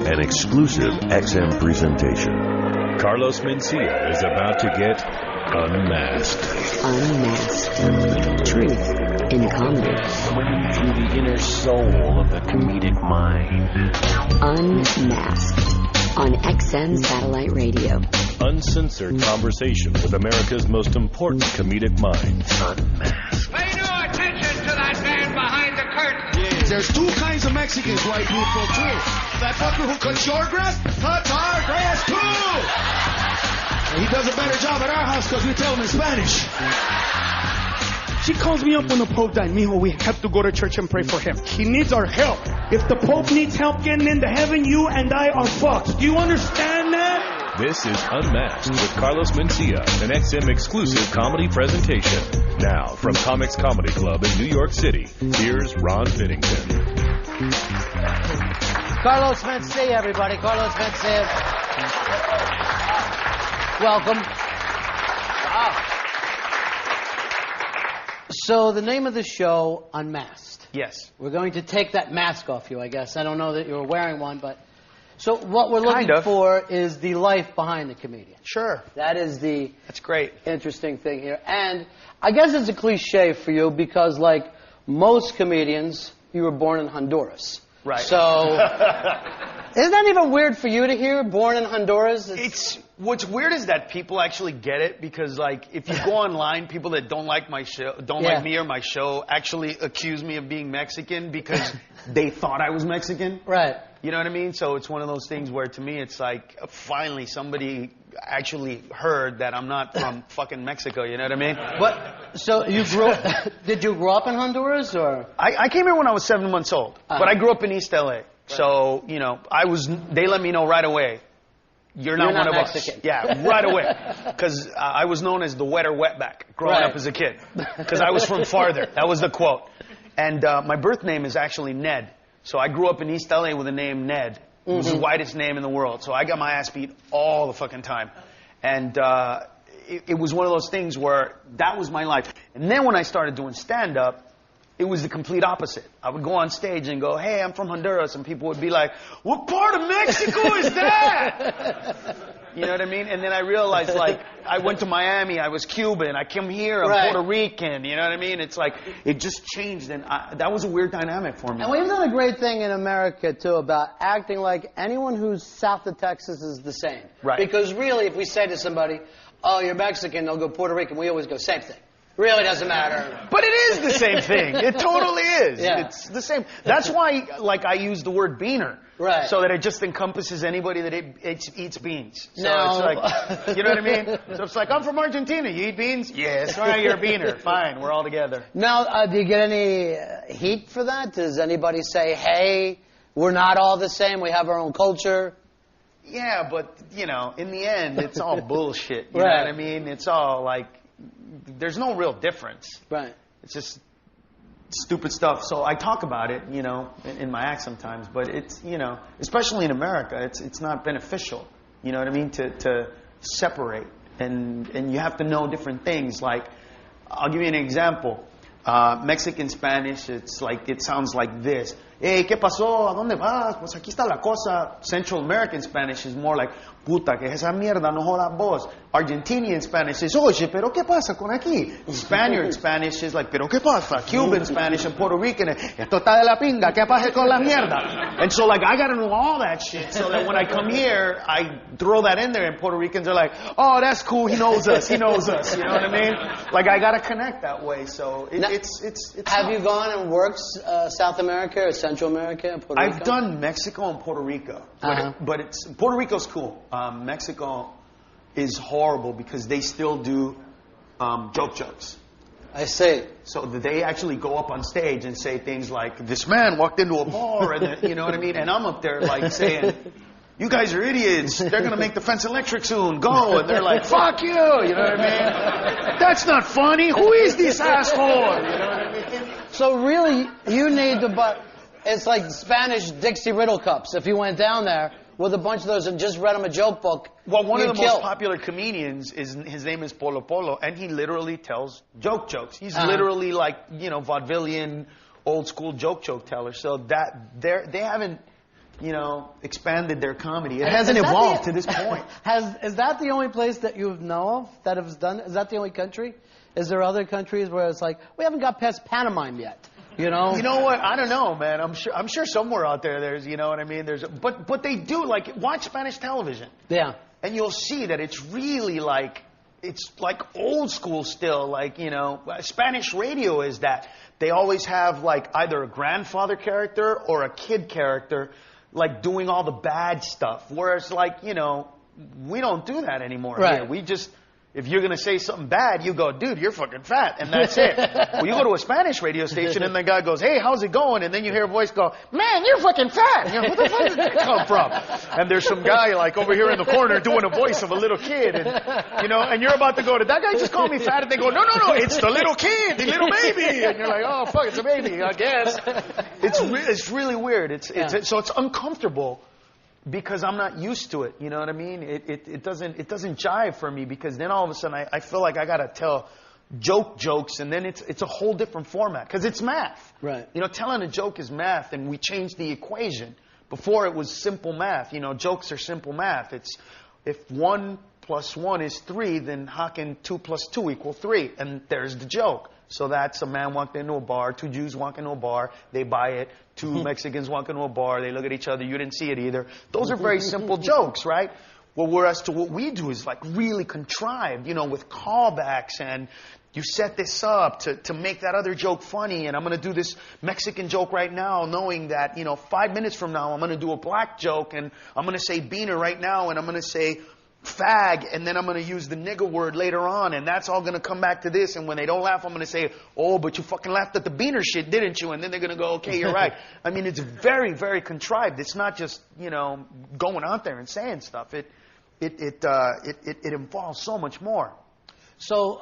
An exclusive XM presentation. Carlos Mencia is about to get unmasked. Unmasked. Truth in comedy. Swimming through the inner soul of the comedic mind. Unmasked. On XM Satellite Radio. Uncensored conversation with America's most important comedic minds. Unmasked. Pay no attention to that man behind the curtain. Yeah. There's two kinds of Mexicans, white people, too. That fucker who cuts your grass, cuts our grass, too. And he does a better job at our house because we tell him in Spanish. She calls me up when the Pope died. Mijo, we have to go to church and pray for him. He needs our help. If the Pope needs help getting into heaven, you and I are fucked. Do you understand that? This is Unmasked with Carlos Mencia, an XM exclusive comedy presentation. Now, from Comics Comedy Club in New York City, here's Ron Bennington. Carlos Mencia, everybody. Carlos Mencia. Welcome. Wow. So the name of the show, Unmasked. Yes. We're going to take that mask off you, I guess. I don't know that you're wearing one, but... So what we're looking for is the life behind the comedian. Sure. That's great. Interesting thing here. And I guess it's a cliche for you because, like most comedians, you were born in Honduras. Right. So... Isn't that even weird for you to hear, born in Honduras? What's weird is that people actually get it because, like, if you go online, people that don't like my show, like me or my show, actually accuse me of being Mexican because they thought I was Mexican. Right. You know what I mean? So it's one of those things where, to me, it's like, finally somebody actually heard that I'm not from fucking Mexico. You know what I mean? But so you grew up? Did you grow up in Honduras or? I came here when I was 7 months old, but I grew up in East LA. Right. So, you know, they let me know right away, you're not one of Mexican. us. Yeah, right away. Because I was known as the wet or wetback growing up as a kid. Because I was from farther. That was the quote. And my birth name is actually Ned. So I grew up in East LA with the name Ned. It was the whitest name in the world. So I got my ass beat all the fucking time. And it was one of those things where that was my life. And then when I started doing stand-up, it was the complete opposite. I would go on stage and go, hey, I'm from Honduras. And people would be like, what part of Mexico is that? You know what I mean? And then I realized, like, I went to Miami. I was Cuban. I came here. I'm Puerto Rican. You know what I mean? It's like, it just changed. And that was a weird dynamic for me. And we've done a great thing in America, too, about acting like anyone who's south of Texas is the same. Right. Because really, if we say to somebody, oh, you're Mexican, they'll go Puerto Rican. We always go, same thing. Really doesn't matter. But it is the same thing. It totally is. Yeah. It's the same. That's why, like, I use the word beaner. Right. So that it just encompasses anybody that eats beans. So No. it's like, you know what I mean? So it's like, I'm from Argentina. You eat beans? Yes. All right, you're a beaner. Fine. We're all together. Now, do you get any heat for that? Does anybody say, hey, we're not all the same, we have our own culture? Yeah, but, you know, in the end, it's all bullshit. You know what I mean? It's all like, there's no real difference. Right. It's just stupid stuff. So I talk about it, you know, in my act sometimes. But it's, you know, especially in America, it's not beneficial. You know what I mean? To separate. And you have to know different things. Like, I'll give you an example. Mexican Spanish, it's like, it sounds like this. Hey, ¿qué pasó? ¿A dónde vas? Pues aquí está la cosa. Central American Spanish is more like, puta, que esa mierda, no jodas vos. Argentinian Spanish is, oye, pero ¿qué pasa con aquí? Spaniard Spanish is like, pero ¿qué pasa? Cuban Spanish and Puerto Rican, esto está de la pinga, ¿qué pasa con la mierda? And so, like, I gotta know all that shit so that when I come here, I throw that in there and Puerto Ricans are like, oh, that's cool, he knows us, you know what I mean? Like, I gotta connect that way, so it's Have you gone and worked South America or Central America and Puerto Rico? I've done Mexico and Puerto Rico, but Puerto Rico's cool. Mexico is horrible because they still do jokes. I see. So they actually go up on stage and say things like, this man walked into a bar, and you know what I mean? And I'm up there like saying, you guys are idiots. They're going to make the fence electric soon. Go. And they're like, fuck you. You know what I mean? That's not funny. Who is this asshole? You know what I mean? So really, you need to, it's like Spanish Dixie Riddle cups. If you went down there with a bunch of those and just read them a joke book, well, one of the most popular comedians, his name is Polo Polo, and he literally tells jokes. He's literally like, you know, vaudevillian, old school joke teller. So that they haven't, expanded their comedy. It hasn't evolved to this point. Is that the only place that you know of that has done? Is that the only country? Is there other countries where it's like we haven't got past pantomime yet? You know what? I don't know, man. I'm sure somewhere out there there's, you know what I mean? But they do, like, watch Spanish television. Yeah. And you'll see that it's really it's like old school still. Like, Spanish radio is that. They always have like either a grandfather character or a kid character, like doing all the bad stuff. Whereas like, we don't do that anymore. Right. Here. We just, if you're going to say something bad, you go, dude, you're fucking fat. And that's it. Well, you go to a Spanish radio station and the guy goes, hey, how's it going? And then you hear a voice go, man, you're fucking fat. And you're like, where the fuck did that come from? And there's some guy like over here in the corner doing a voice of a little kid. And, and you're about to go, did that guy just call me fat? And they go, no, it's the little kid, the little baby. And you're like, oh, fuck, it's a baby, I guess. It's really weird. So it's uncomfortable. Because I'm not used to it, you know what I mean? It doesn't jive for me because then all of a sudden I feel like I gotta tell jokes and then it's a whole different format because it's math. Right. Telling a joke is math and we changed the equation. Before it was simple math. Jokes are simple math. It's if 1 + 1 is 3, then how can 2 + 2 = 3? And there's the joke. So that's a man walked into a bar, 2 Jews walk into a bar, they buy it, 2 Mexicans walk into a bar, they look at each other, you didn't see it either. Those are very simple jokes, right? Well, whereas to what we do is like really contrived, with callbacks and you set this up to make that other joke funny and I'm going to do this Mexican joke right now knowing that, 5 minutes from now I'm going to do a black joke and I'm going to say beaner right now and I'm going to say fag, and then I'm going to use the nigger word later on, and that's all going to come back to this, and when they don't laugh, I'm going to say, oh, but you fucking laughed at the beaner shit, didn't you? And then they're going to go, okay, you're right. I mean, it's very, very contrived. It's not just, going out there and saying stuff. It involves so much more. So,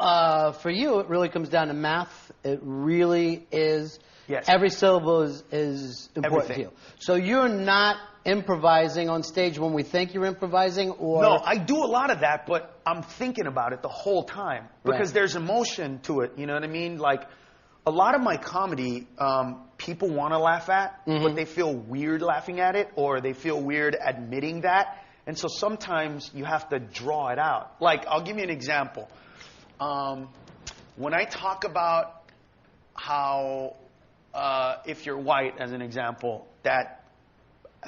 for you, it really comes down to math. It really is. Yes. Every syllable is important Everything. to you. So you're not improvising on stage when we think you're improvising, or no, I do a lot of that, but I'm thinking about it the whole time because there's emotion to it. You know what I mean? Like a lot of my comedy, people want to laugh at, but they feel weird laughing at it, or they feel weird admitting that, and so sometimes you have to draw it out. Like I'll give you an example. When I talk about how if you're white, as an example, that.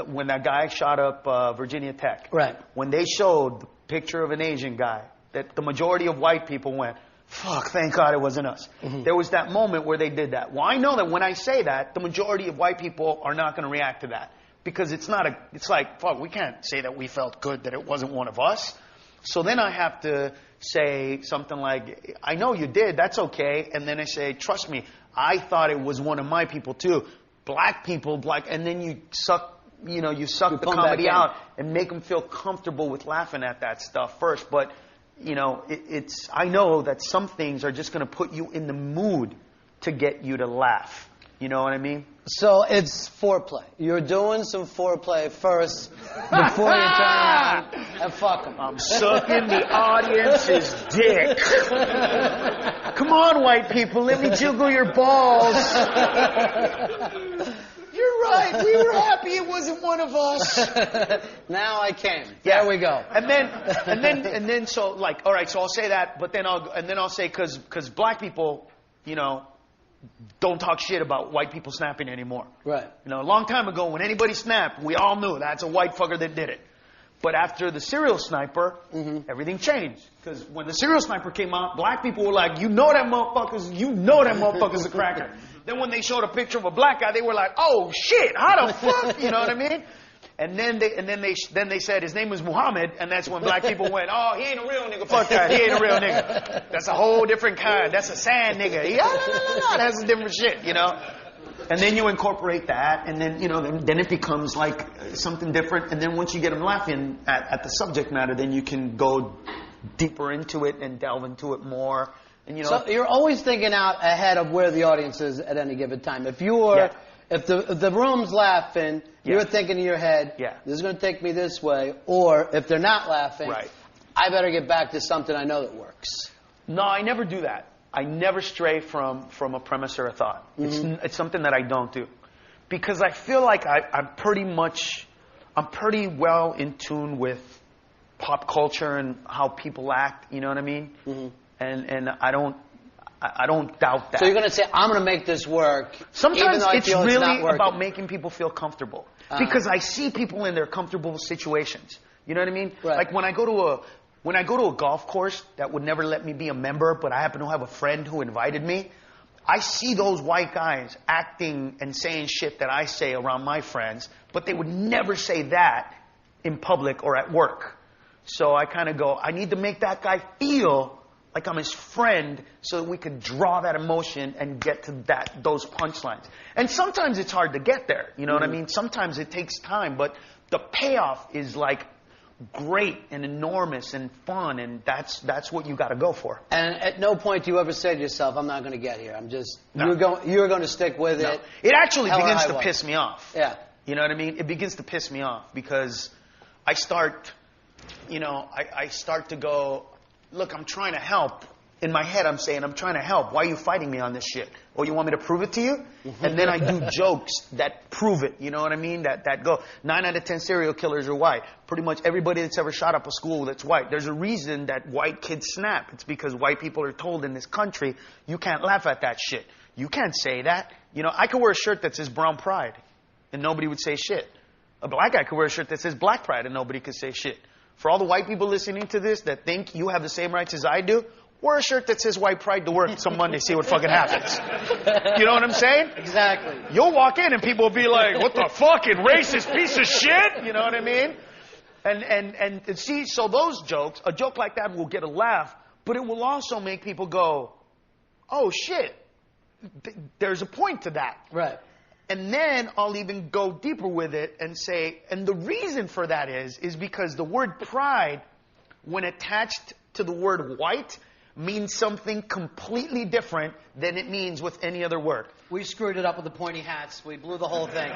When that guy shot up Virginia Tech, right? When they showed the picture of an Asian guy, that the majority of white people went, fuck, thank God it wasn't us. There was that moment where they did that. Well, I know that when I say that, the majority of white people are not going to react to that. Because it's like, fuck, we can't say that we felt good that it wasn't one of us. So then I have to say something like, I know you did, that's okay. And then I say, trust me, I thought it was one of my people too. Black people, and then you suck the comedy out and make them feel comfortable with laughing at that stuff first. But, I know that some things are just going to put you in the mood to get you to laugh. You know what I mean? So it's foreplay. You're doing some foreplay first before you turn around and fuck them. I'm sucking the audience's dick. Come on, white people, let me jiggle your balls. You're right. We were happy it wasn't one of us. Now I came. Yeah. There we go. And then, so like, all right. So I'll say that, but then I'll say because black people, don't talk shit about white people snapping anymore. Right. A long time ago, when anybody snapped, we all knew that's a white fucker that did it. But after the serial sniper, everything changed. Because when the serial sniper came out, black people were like, that motherfucker's a cracker. Then when they showed a picture of a black guy, they were like, oh shit, how the fuck? You know what I mean? And then they said his name was Muhammad, and that's when black people went, oh, he ain't a real nigga, fuck that, he ain't a real nigga. That's a whole different kind, that's a sand nigga. That's a different shit, And then you incorporate that, and then, then it becomes like something different, and then once you get them laughing at the subject matter, then you can go deeper into it and delve into it more. And, so you're always thinking out ahead of where the audience is at any given time. If the room's laughing, you're thinking in your head, this is going to take me this way. Or if they're not laughing, I better get back to something I know that works. No, I never do that. I never stray from a premise or a thought. It's something that I don't do. Because I feel like I'm pretty well in tune with pop culture and how people act, you know what I mean? And I don't doubt that. So you're going to say, I'm going to make this work. Sometimes it's really about making people feel comfortable. Because I see people in their comfortable situations. You know what I mean? Right. Like when I go to a golf course that would never let me be a member, but I happen to have a friend who invited me, I see those white guys acting and saying shit that I say around my friends, but they would never say that in public or at work. So I kind of go, I need to make that guy feel like I'm his friend so that we could draw that emotion and get to those punchlines. And sometimes it's hard to get there, you know what I mean? Sometimes it takes time, but the payoff is like great and enormous and fun, and that's what you got to go for. And at no point do you ever say to yourself, I'm not going to get here. I'm just, you're going to stick with it. It actually begins to piss me off. Yeah. You know what I mean? It begins to piss me off because I start to go, look, I'm trying to help. In my head, I'm saying, I'm trying to help. Why are you fighting me on this shit? Oh, you want me to prove it to you? And then I do jokes that prove it. You know what I mean? That go, 9 out of 10 serial killers are white. Pretty much everybody that's ever shot up a school that's white. There's a reason that white kids snap. It's because white people are told in this country, you can't laugh at that shit. You can't say that. You know, I could wear a shirt that says brown pride and nobody would say shit. A black guy could wear a shirt that says black pride and nobody could say shit. For all the white people listening to this that think you have the same rights as I do, wear a shirt that says white pride to work some Monday, see what fucking happens. You know what I'm saying? Exactly. You'll walk in and people will be like, what the fucking racist piece of shit? You know what I mean? And see, so those jokes, a joke like that will get a laugh, but it will also make people go, oh shit, there's a point to that. Right. And then I'll even go deeper with it and say, and the reason for that is because the word pride, when attached to the word white, means something completely different than it means with any other word. We screwed it up with the pointy hats. We blew the whole thing.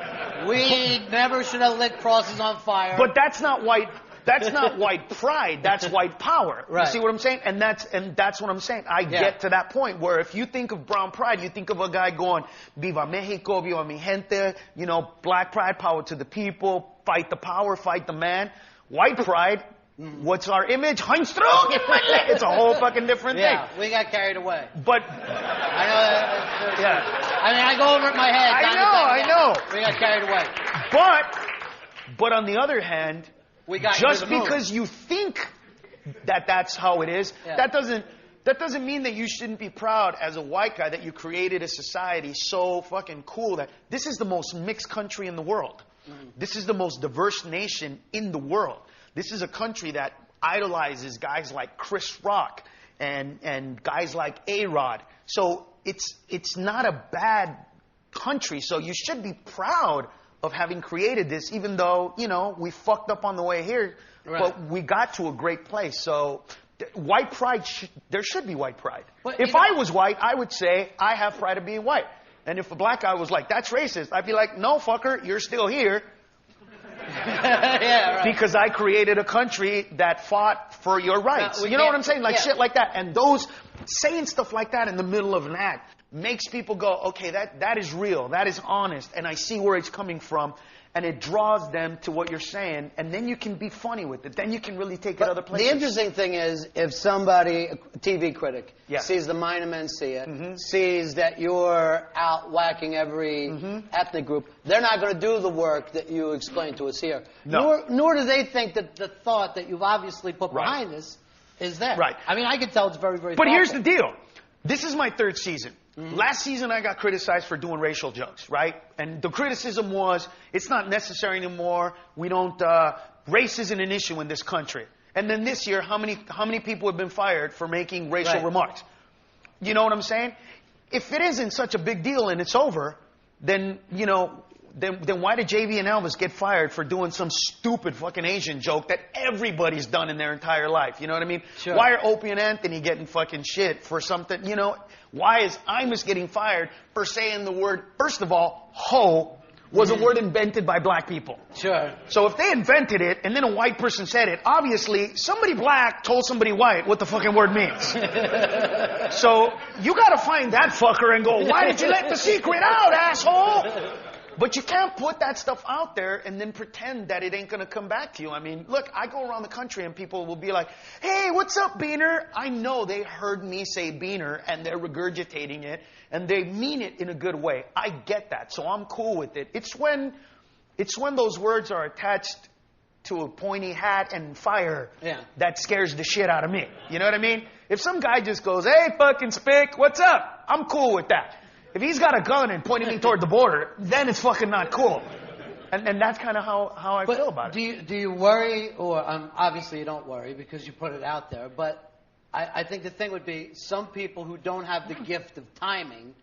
We never should have lit crosses on fire. But that's not white. That's not white pride. That's white power. Right. You see what I'm saying? And that's what I'm saying. I get to that point where if you think of brown pride, you think of a guy going, Viva Mexico, Viva mi gente, you know, black pride, power to the people, fight the power, fight the man. White pride, what's our image? It's a whole fucking different thing. Yeah, we got carried away. But I know that. I mean, I go over it in my head. I know. We got carried away. But on the other hand, just because you think that that's how it is, that doesn't mean that you shouldn't be proud as a white guy that you created a society so fucking cool that this is the most mixed country in the world. This is the most diverse nation in the world. This is a country that idolizes guys like Chris Rock and guys like A-Rod. So it's not a bad country. So you should be proud of having created this, even though, you know, we fucked up on the way here, but we got to a great place. So white pride, there should be white pride. But if I was white, I would say I have pride of being white. And if a black guy was like, that's racist, I'd be like, no, fucker, you're still here. Because I created a country that fought for your rights. You know what I'm saying? Like shit like that. And those saying stuff like that in the middle of an act makes people go, okay, that is real, that is honest, and I see where it's coming from, and it draws them to what you're saying, and then you can be funny with it. Then you can really take it other places. The interesting thing is, if somebody, a TV critic, sees the Mine of Mencia, sees that you're out whacking every ethnic group, they're not going to do the work that you explained to us here. No. Nor do they think that the thought that you've obviously put behind this is there. Right. I mean, I can tell it's very, very But thoughtful. here's the deal. This is my third season. Last season I got criticized for doing racial jokes, right? And the criticism was, it's not necessary anymore. We don't, race isn't an issue in this country. And then this year, how many people have been fired for making racial remarks? You know what I'm saying? If it isn't such a big deal and it's over, then, you know, then why did JV and Elvis get fired for doing some stupid fucking Asian joke that everybody's done in their entire life? You know what I mean? Sure. Why are Opie and Anthony getting fucking shit for something, you know? Why is Imus getting fired for saying the word, first of all, ho, was a word invented by black people. Sure. So if they invented it and then a white person said it, obviously somebody black told somebody white what the fucking word means. So you gotta find that fucker and go, why did you let the secret out, asshole? But you can't put that stuff out there and then pretend that it ain't gonna come back to you. I mean, look, I go around the country and people will be like, hey, what's up, Beaner? I know they heard me say Beaner and they're regurgitating it and they mean it in a good way. I get that, so I'm cool with it. It's when those words are attached to a pointy hat and fire that scares the shit out of me. You know what I mean? If some guy just goes, hey, fucking spick, what's up? I'm cool with that. If he's got a gun and pointing me toward the border, then it's fucking not cool. And that's kind of how I feel about it. Do you worry, or obviously you don't worry because you put it out there, but I think the thing would be some people who don't have the gift of timing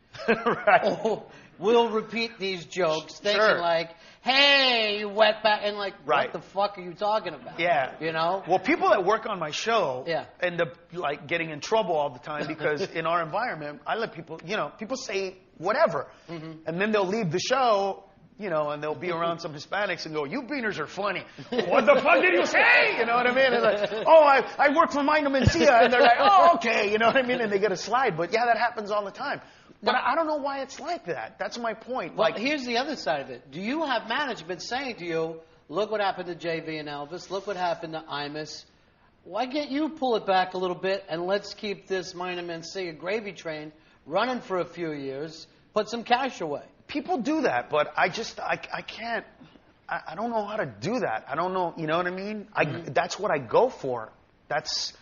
will repeat these jokes thinking like, hey, you wetback, and like, what the fuck are you talking about? Yeah. You know? Well, people that work on my show end up like getting in trouble all the time because in our environment, I let people, people say whatever. And then they'll leave the show, and they'll be around some Hispanics and go, you beaners are funny. What the fuck did you say? You know what I mean? And like, oh, I work for Ron and Mencia. And they're like, oh, okay. You know what I mean? And they get a slide. But yeah, that happens all the time. But I don't know why it's like that. That's my point. Well, here's the other side of it. Do you have management saying to you, look what happened to JV and Elvis, look what happened to Imus. Why can't you pull it back a little bit and let's keep this Mine and Mencia gravy train running for a few years, put some cash away? People do that, but I can't. I don't know how to do that. I don't know. You know what I mean? That's what I go for. That's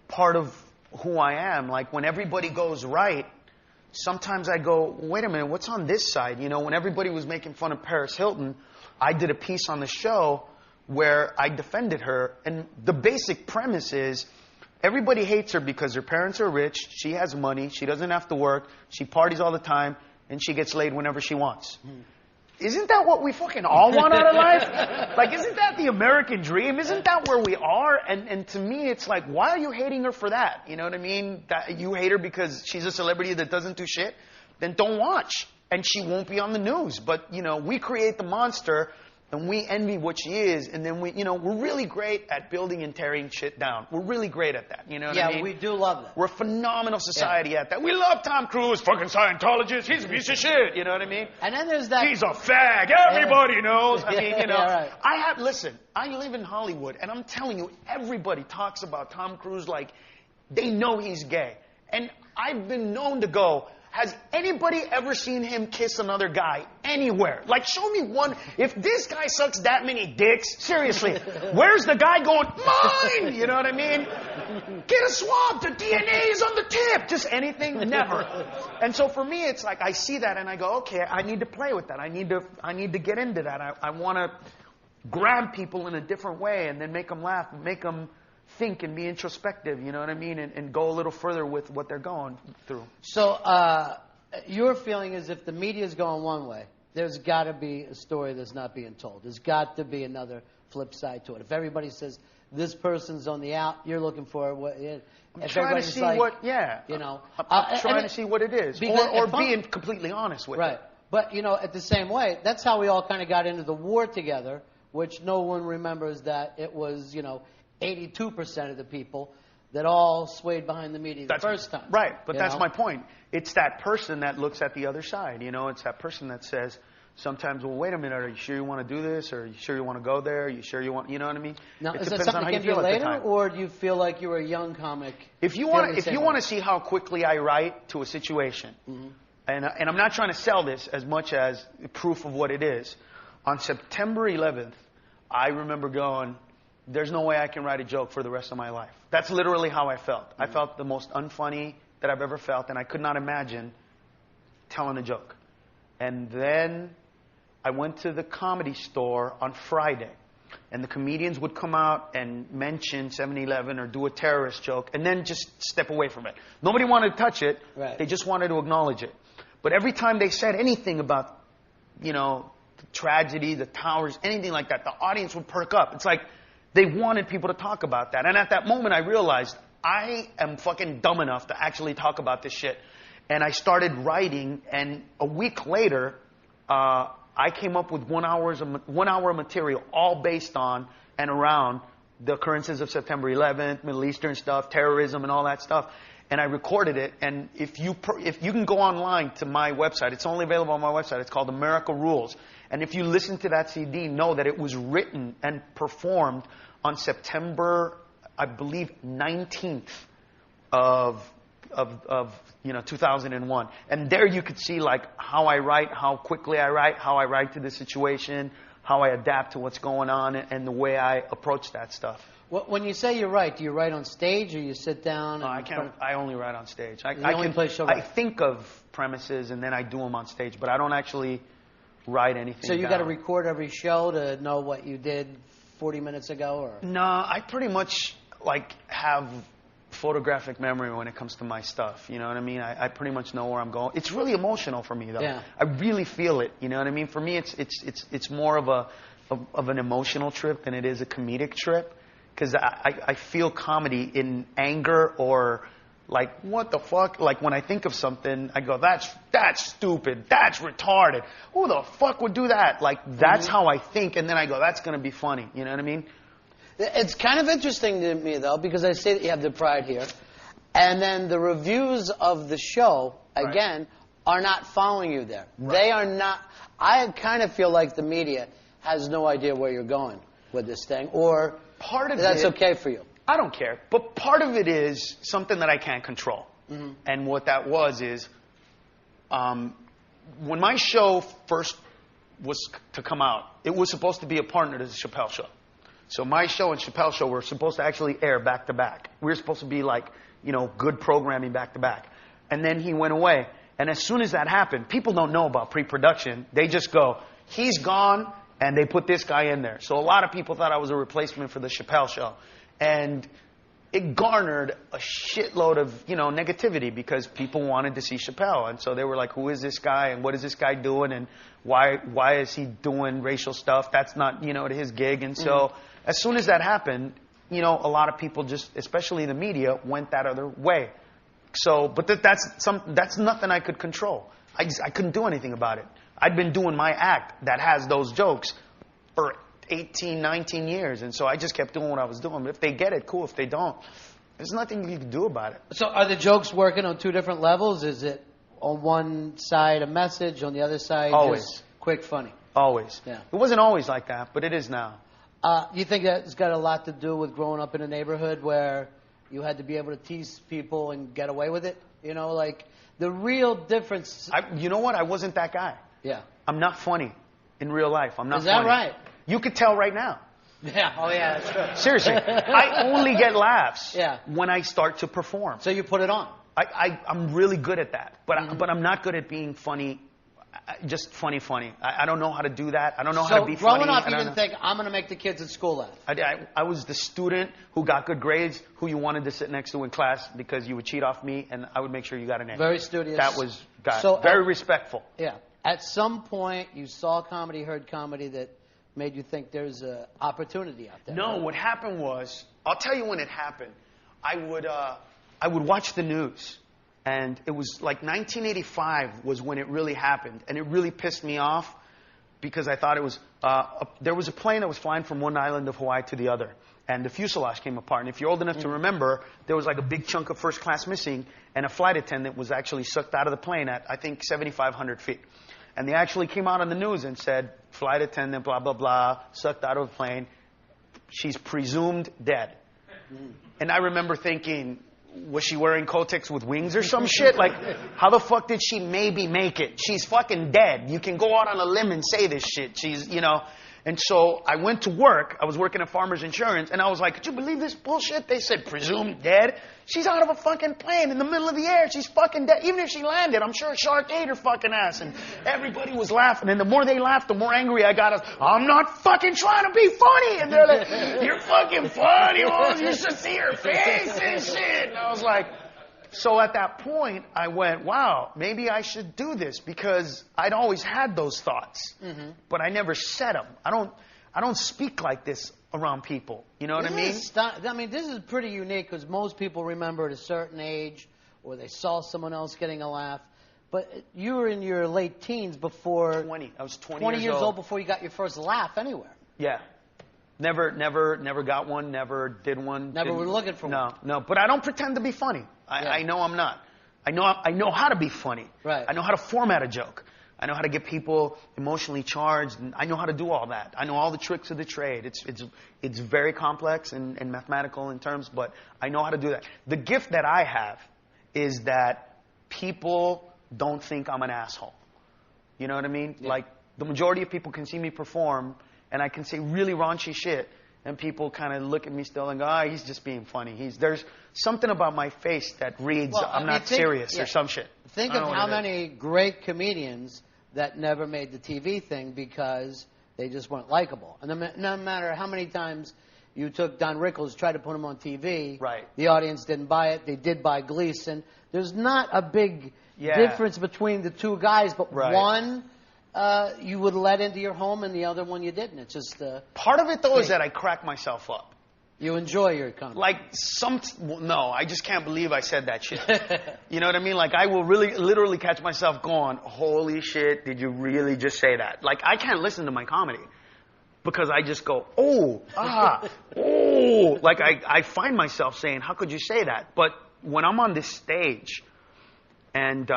part of who I am. Like when everybody goes right, sometimes I go, wait a minute, what's on this side? When everybody was making fun of Paris Hilton, I did a piece on the show where I defended her. And the basic premise is everybody hates her because her parents are rich, she has money, she doesn't have to work, she parties all the time, and she gets laid whenever she wants. Isn't that what we fucking all want out of life? Like, isn't that the American dream? Isn't that where we are? And to me, it's like, why are you hating her for that? You know what I mean? That you hate her because she's a celebrity that doesn't do shit? Then don't watch. And she won't be on the news. But, we create the monster, and we envy what she is, and then we're really great at building and tearing shit down. We're really great at that. You know what I mean? Yeah, we do love that. We're a phenomenal society at that. We love Tom Cruise, fucking Scientologist. He's a piece of shit. You know what I mean? And then there's that. He's a fag. Everybody knows. I mean, right. Listen, I live in Hollywood, and I'm telling you, everybody talks about Tom Cruise like they know he's gay. And I've been known to go, has anybody ever seen him kiss another guy anywhere? Like, show me one. If this guy sucks that many dicks, seriously, where's the guy going, mine? You know what I mean? Get a swab. The DNA is on the tip. Just anything? Never. And so for me, it's like I see that and I go, okay, I need to play with that. I need to get into that. I want to grab people in a different way and then make them laugh, make them think and be introspective, you know what I mean, and go a little further with what they're going through. So your feeling is if the media's going one way, there's got to be a story that's not being told. There's got to be another flip side to it. If everybody says this person's on the out, you're looking for what. I'm trying to see what. Yeah. I'm trying to see what it is, or being completely honest with it. Right. But at the same way, that's how we all kind of got into the war together, which no one remembers that it was 82% of the people that all swayed behind the media the first time. Right, but that's my point. It's that person that looks at the other side. It's that person that says sometimes, well, wait a minute, are you sure you want to do this? Or are you sure you want to go there? Are you sure you want, you know what I mean? Now, is that something that came to you later, or do you feel like you were a young comic? If you want to see how quickly I write to a situation, and I'm not trying to sell this as much as proof of what it is, on September 11th, I remember going, there's no way I can write a joke for the rest of my life. That's literally how I felt. I felt the most unfunny that I've ever felt, and I could not imagine telling a joke. And then I went to the Comedy Store on Friday, and the comedians would come out and mention 7-Eleven or do a terrorist joke, and then just step away from it. Nobody wanted to touch it. Right. They just wanted to acknowledge it. But every time they said anything about, the tragedy, the towers, anything like that, the audience would perk up. It's like they wanted people to talk about that. And at that moment, I realized I am fucking dumb enough to actually talk about this shit. And I started writing, and a week later, I came up with 1 hour of material, all based on and around the occurrences of September 11th, Middle Eastern stuff, terrorism, and all that stuff. And I recorded it. And if you can go online to my website, it's only available on my website. It's called America Rules. And if you listen to that CD, know that it was written and performed on September, I believe, 19th of 2001. And there you could see like how I write, how quickly I write, how I write to the situation, how I adapt to what's going on, and the way I approach that stuff. When you say you write, do you write on stage or you sit down? No, I can't. I only write on stage. I think of premises and then I do them on stage, but I don't actually write anything. So you got to record every show to know what you did 40 minutes ago, or? No, I pretty much like have photographic memory when it comes to my stuff. You know what I mean? I pretty much know where I'm going. It's really emotional for me, though. Yeah. I really feel it. You know what I mean? For me, it's more of an emotional trip than it is a comedic trip, because I feel comedy in anger or like, what the fuck? Like when I think of something, I go, that's stupid, that's retarded. Who the fuck would do that? Like that's how I think, and then I go, that's gonna be funny. You know what I mean? It's kind of interesting to me, though, because I see that you have the pride here. And then the reviews of the show, again, are not following you there. Right. They are not. I kind of feel like the media has no idea where you're going with this thing. Or part of that's okay for you. I don't care. But part of it is something that I can't control. Mm-hmm. And what that was is, when my show first was to come out, it was supposed to be a partner to the Chappelle Show. So my show and Chappelle Show were supposed to actually air back to back. We were supposed to be like, good programming back to back. And then he went away. And as soon as that happened, people don't know about pre-production. They just go, he's gone, and they put this guy in there. So a lot of people thought I was a replacement for the Chappelle Show. And it garnered a shitload of, negativity because people wanted to see Chappelle. And so they were like, who is this guy? And what is this guy doing? And why is he doing racial stuff? That's not, his gig. And so as soon as that happened, a lot of people just, especially the media, went that other way. So, but that's nothing I could control. I couldn't do anything about it. I'd been doing my act that has those jokes for 18, 19 years. And so I just kept doing what I was doing. If they get it, cool. If they don't, there's nothing you can do about it. So are the jokes working on two different levels? Is it on one side a message, on the other side just quick, funny? Always. Yeah. It wasn't always like that, but it is now. You think that's got a lot to do with growing up in a neighborhood where you had to be able to tease people and get away with it? Like the real difference. You know what? I wasn't that guy. Yeah. I'm not funny in real life. I'm not funny. Is that right? You could tell right now. Yeah. Oh, yeah, that's true. Seriously. I only get laughs when I start to perform. So you put it on. I'm really good at that. But I'm not good at being funny. Just funny. I don't know how to do that. I don't know how to be funny. So growing up, you didn't think, I'm going to make the kids at school laugh? I was the student who got good grades, who you wanted to sit next to in class because you would cheat off me, and I would make sure you got an A. Very studious. That was very respectful. Yeah. At some point, you saw comedy, heard comedy that made you think there's an opportunity out there. No, what happened was, I'll tell you when it happened. I would watch the news. And it was like 1985 was when it really happened. And it really pissed me off because I thought it was, there was a plane that was flying from one island of Hawaii to the other. And the fuselage came apart. And if you're old enough to remember, there was like a big chunk of first class missing. And a flight attendant was actually sucked out of the plane at, I think, 7,500 feet. And they actually came out on the news and said, flight attendant, blah, blah, blah, sucked out of the plane. She's presumed dead. And I remember thinking, was she wearing Kotex with wings or some shit? Like, how the fuck did she maybe make it? She's fucking dead. You can go out on a limb and say this shit. She's, And so I went to work. I was working at Farmers Insurance, and I was like, could you believe this bullshit? They said, presumed dead? She's out of a fucking plane in the middle of the air. She's fucking dead. Even if she landed, I'm sure a shark ate her fucking ass. And everybody was laughing. And the more they laughed, the more angry I got. I'm not fucking trying to be funny. And they're like, you're fucking funny. Well, you should see her face and shit. And I was like, so at that point, I went, wow, maybe I should do this, because I'd always had those thoughts, but I never said them. I don't speak like this around people. You know what I mean? This is pretty unique because most people remember at a certain age, or they saw someone else getting a laugh. But you were in your late teens before... 20. I was 20 years old before you got your first laugh anywhere. Yeah. Never got one, never did one. Never were looking for one. No. But I don't pretend to be funny. I know I'm not. I know how to be funny. Right. I know how to format a joke. I know how to get people emotionally charged, and I know how to do all that. I know all the tricks of the trade. It's very complex and mathematical in terms, but I know how to do that. The gift that I have is that people don't think I'm an asshole. You know what I mean? Yeah. Like, the majority of people can see me perform, and I can say really raunchy shit, and people kind of look at me still and go, he's just being funny. There's something about my face that reads, I'm not serious or some shit. Think of how many great comedians that never made the TV thing because they just weren't likable. And no matter how many times you took Don Rickles, tried to put him on TV, right. The audience didn't buy it. They did buy Gleason. There's not a big difference between the two guys, but one you would let into your home and the other one you didn't. It's just part of it, though, is that I crack myself up. You enjoy your comedy. Like no, I just can't believe I said that shit. You know what I mean? Like, I will literally catch myself going, holy shit, did you really just say that? Like, I can't listen to my comedy because I just go, oh. Like, I find myself saying, how could you say that? But when I'm on this stage and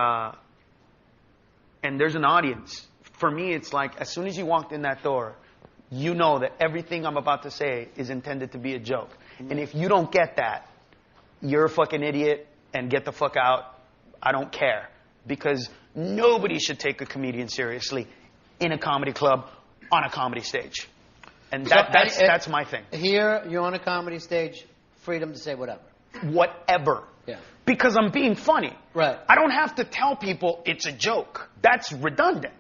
there's an audience, for me, it's like, as soon as you walked in that door, you know that everything I'm about to say is intended to be a joke. And if you don't get that, you're a fucking idiot and get the fuck out. I don't care. Because nobody should take a comedian seriously in a comedy club on a comedy stage. And that's my thing. Here, you're on a comedy stage, freedom to say whatever. Whatever. Yeah. Because I'm being funny. Right. I don't have to tell people it's a joke. That's redundant.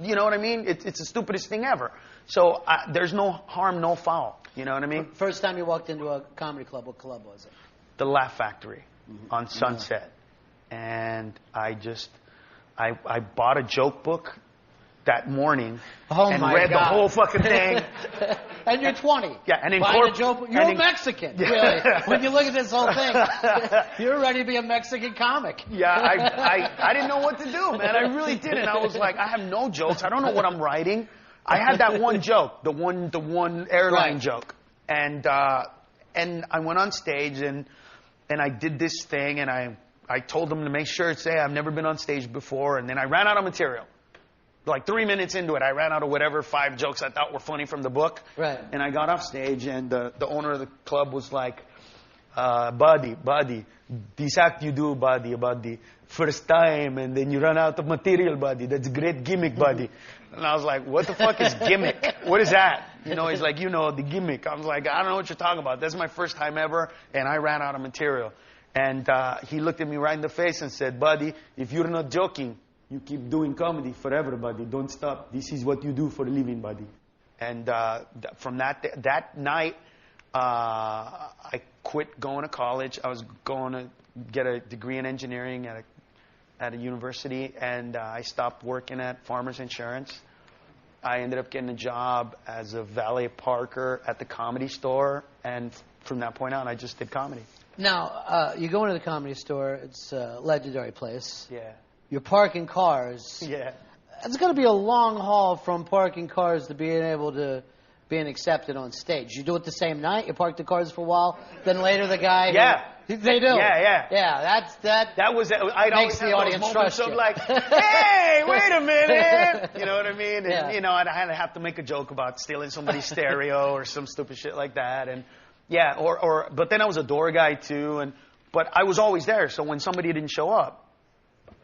You know what I mean? It's the stupidest thing ever. So there's no harm, no foul. You know what I mean? First time you walked into a comedy club, what club was it? The Laugh Factory on Sunset. And I bought a joke book that morning and read the whole fucking thing. And you're 20. Yeah, and you're Mexican, really. When you look at this whole thing, you're ready to be a Mexican comic. Yeah, I didn't know what to do, man. I really didn't. I was like, I have no jokes. I don't know what I'm writing. I had that one joke, the one airline joke, and I went on stage and I did this thing, and I told them to make sure to say I've never been on stage before, and then I ran out of material. Like 3 minutes into it, I ran out of whatever 5 jokes I thought were funny from the book. Right. And I got off stage, and the owner of the club was like, buddy, this act you do, buddy, about the first time, and then you run out of material, buddy. That's a great gimmick, buddy. And I was like, what the fuck is gimmick? What is that? You know, he's like, the gimmick. I was like, I don't know what you're talking about. That's my first time ever, and I ran out of material. And he looked at me right in the face and said, buddy, if you're not joking, you keep doing comedy forever, buddy. Don't stop. This is what you do for a living, buddy. And from that night, I quit going to college. I was going to get a degree in engineering at a university, and I stopped working at Farmers Insurance. I ended up getting a job as a valet parker at the Comedy Store, and from that point on, I just did comedy. Now, you go into the Comedy Store. It's a legendary place. Yeah. You're parking cars. Yeah. It's going to be a long haul from parking cars to being able to being accepted on stage. You do it the same night. You park the cars for a while. Then later the guy. Yeah. They do. Yeah. Yeah. That was. I'd makes the audience trust you. Like, hey, wait a minute. You know what I mean? Yeah. And, I'd have to make a joke about stealing somebody's stereo or some stupid shit like that. And yeah, but then I was a door guy too. But I was always there. So when somebody didn't show up,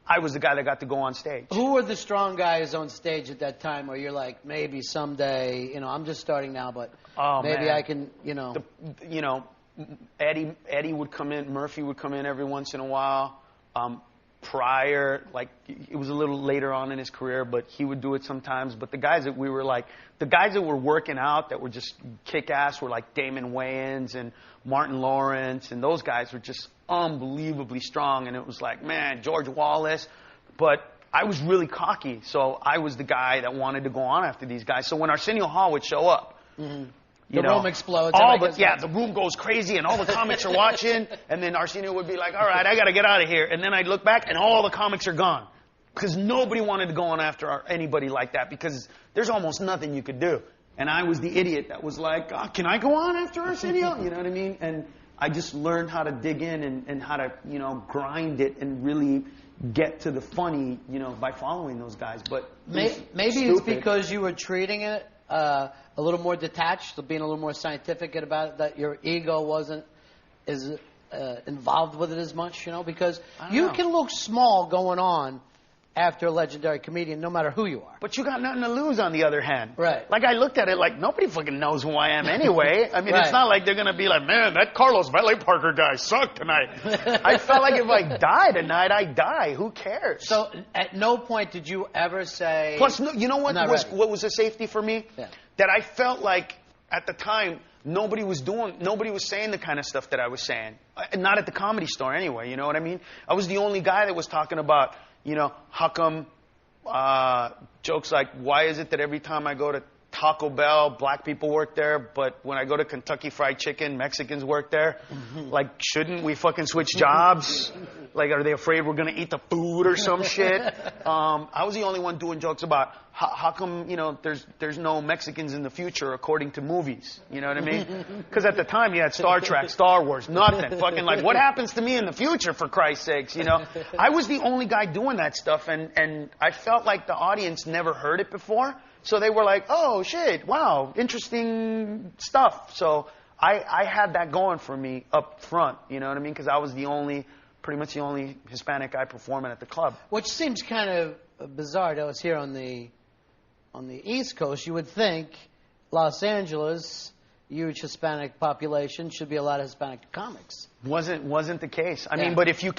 I was the guy that got to go on stage. Who were the strong guys on stage at that time where you're like, maybe someday, I'm just starting now, but maybe I can, Eddie would come in, Murphy would come in every once in a while. Pryor, like, it was a little later on in his career, but he would do it sometimes. But the guys that were working out that were just kick-ass were like Damon Wayans and Martin Lawrence, and those guys were just unbelievably strong. And it was like, man, George Wallace. But I was really cocky, so I was the guy that wanted to go on after these guys. So when Arsenio Hall would show up, the room explodes. The room goes crazy, and all the comics are watching. And then Arsenio would be like, all right, I got to get out of here. And then I'd look back, and all the comics are gone. because nobody wanted to go on after anybody like that because there's almost nothing you could do. And I was the idiot that was like, oh, can I go on after Arsenio? You know what I mean? And I just learned how to dig in and how to, you know, grind it and really get to the funny, you know, by following those guys. But maybe it's because you were treating it a little more detached, being a little more scientific about it, that your ego wasn't as involved with it as much, you know, because you can look small going on after a legendary comedian, no matter who you are. But you got nothing to lose, on the other hand. Right. Like, I looked at it like, nobody fucking knows who I am anyway. I mean, It's not like they're going to be like, man, that Carlos Valet Parker guy sucked tonight. I felt like if I die tonight, I die. Who cares? So at no point did you ever say... Plus, you know what was a safety for me? Yeah. That I felt like, at the time, nobody was saying the kind of stuff that I was saying. Not at the Comedy Store anyway, you know what I mean? I was the only guy that was talking about, you know, how come jokes like, why is it that every time I go to Taco Bell, black people work there, but when I go to Kentucky Fried Chicken, Mexicans work there? Like, shouldn't we fucking switch jobs? Like, are they afraid we're going to eat the food or some shit? I was the only one doing jokes about how come, you know, there's no Mexicans in the future according to movies. You know what I mean? Because at the time you had Star Trek, Star Wars, nothing. Fucking like, what happens to me in the future, for Christ's sakes, you know? I was the only guy doing that stuff, and I felt like the audience never heard it before. So they were like, oh, shit, wow, interesting stuff. So I had that going for me up front, you know what I mean? Because I was pretty much the only Hispanic guy performing at the club. Which seems kind of bizarre. That was here on the East Coast. You would think Los Angeles, huge Hispanic population, should be a lot of Hispanic comics. Wasn't the case. I mean, but if you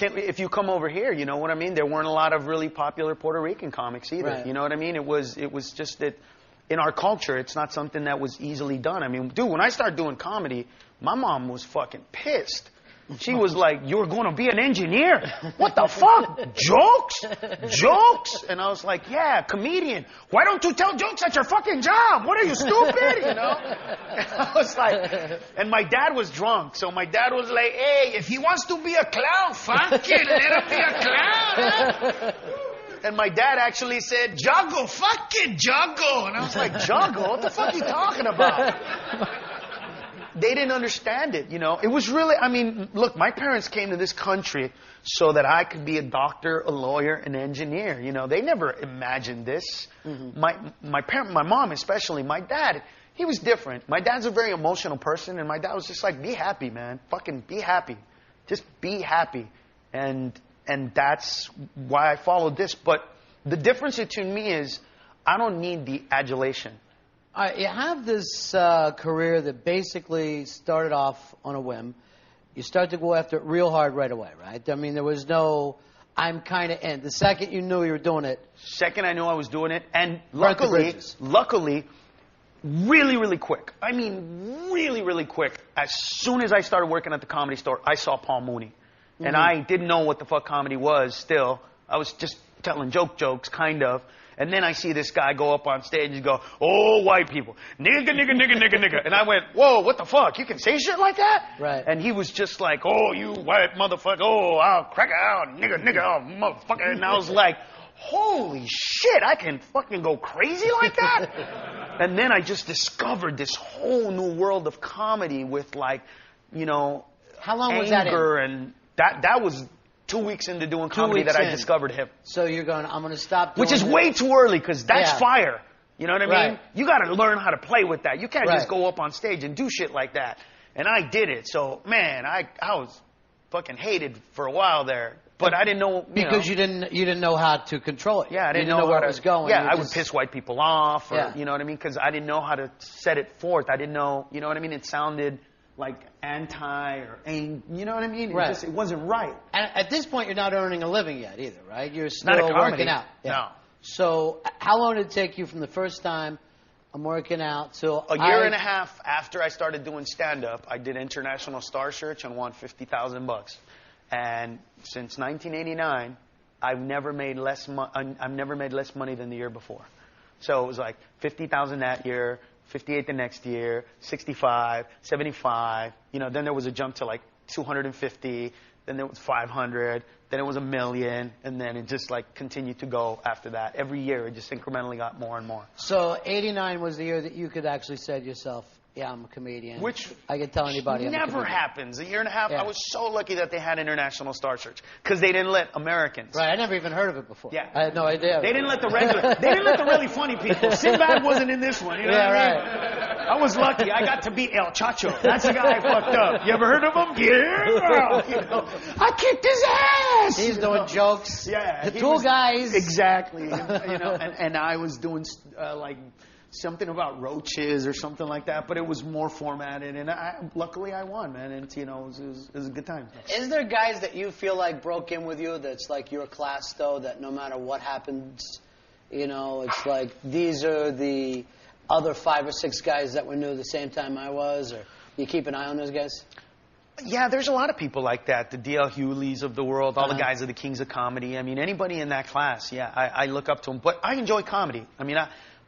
come over here, you know what I mean? There weren't a lot of really popular Puerto Rican comics either. Right. You know what I mean? It was just that in our culture, it's not something that was easily done. I mean, dude, when I started doing comedy, my mom was fucking pissed. She was like, you're going to be an engineer? What the fuck? Jokes? And I was like, yeah, comedian. Why don't you tell jokes at your fucking job? What are you, stupid? You know? And I was like, and my dad was drunk. So my dad was like, hey, if he wants to be a clown, fuck it, let him be a clown. And my dad actually said, Jago, fuck it, Jago. And I was like, Jago? What the fuck are you talking about? They didn't understand it, you know. It was really, I mean, look, my parents came to this country so that I could be a doctor, a lawyer, an engineer. You know, they never imagined this. Mm-hmm. My mom especially, my dad, he was different. My dad's a very emotional person, and my dad was just like, be happy, man. Fucking be happy. Just be happy. And that's why I followed this. But the difference between me is I don't need the adulation. You have this career that basically started off on a whim. You start to go after it real hard right away, right? I mean, there was no, I'm kind of in. The second you knew you were doing it. Second I knew I was doing it. And luckily, really, really quick. I mean, really, really quick. As soon as I started working at the Comedy Store, I saw Paul Mooney. Mm-hmm. And I didn't know what the fuck comedy was still. I was just telling jokes, kind of. And then I see this guy go up on stage and go, oh, white people, nigga. And I went, whoa, what the fuck? You can say shit like that? Right. And he was just like, oh, you white motherfucker. Oh, I'll crack out, nigga, oh, motherfucker. And I was like, holy shit, I can fucking go crazy like that? And then I just discovered this whole new world of comedy with, like, you know, how long was that in? And that was 2 weeks into doing comedy that I discovered him. So you're going, I'm going to stop doing Which is way too early, because that's fire. You know what I mean? Right. You got to learn how to play with that. You can't just go up on stage and do shit like that. And I did it. So, man, I was fucking hated for a while there. But I didn't know, because you didn't know how to control it. Yeah, I didn't know where it was going. Yeah, I would piss white people off, or you know what I mean? Because I didn't know how to set it forth. I didn't know, you know what I mean? It sounded like anti or ain't, you know what I mean? Right. It wasn't right. And at this point, you're not earning a living yet either, right? You're still working out. Yeah. No. So how long did it take you from the first time I'm working out till a year and a half after I started doing stand-up, I did International Star Search and won $50,000. And since 1989, I've never made less money than the year before. So it was like 50,000 that year, 58 the next year, 65, 75. You know, then there was a jump to like 250. Then there was 500. then it was 1 million, and then it just like continued to go after that. Every year it just incrementally got more and more. So 89 was the year that you could actually say to yourself, yeah, I'm a comedian. Which I can tell anybody. never happens. A year and a half, Yeah. I was so lucky that they had International Star Search because they didn't let Americans. Right, I never even heard of it before. Yeah. I had no idea. They didn't let the regular. They didn't let the really funny people. Sinbad wasn't in this one. You know Yeah, what I mean? right. I was lucky. I got to beat El Chacho. That's the guy I fucked up. You ever heard of him? Yeah. You know, I kicked his ass. He's doing jokes. Yeah. The two guys. Exactly. You know, and I was doing like something about roaches or something like that, but it was more formatted, and luckily I won, man, and you know, it was a good time. Is there guys that you feel like broke in with you that's like your class, though, that no matter what happens, you know, it's like these are the other 5 or 6 guys that were new the same time I was, or you keep an eye on those guys? Yeah, there's a lot of people like that, the D.L. Hewleys of the world, all the guys are the kings of comedy. I mean, anybody in that class, yeah, I look up to them, but I enjoy comedy. I mean,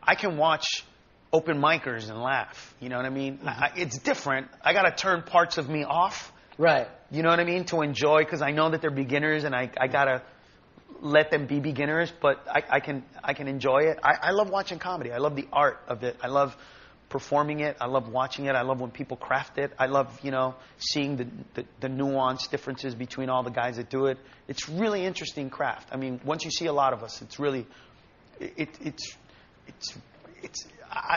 I can watch open micers and laugh. You know what I mean? It's different. I got to turn parts of me off. Right. You know what I mean? To enjoy, because I know that they're beginners, and I got to let them be beginners, but I can enjoy it. I love watching comedy. I love the art of it. I love performing it. I love watching it. I love when people craft it. I love, you know, seeing the nuanced differences between all the guys that do it. It's really interesting craft. I mean, once you see a lot of us, it's really,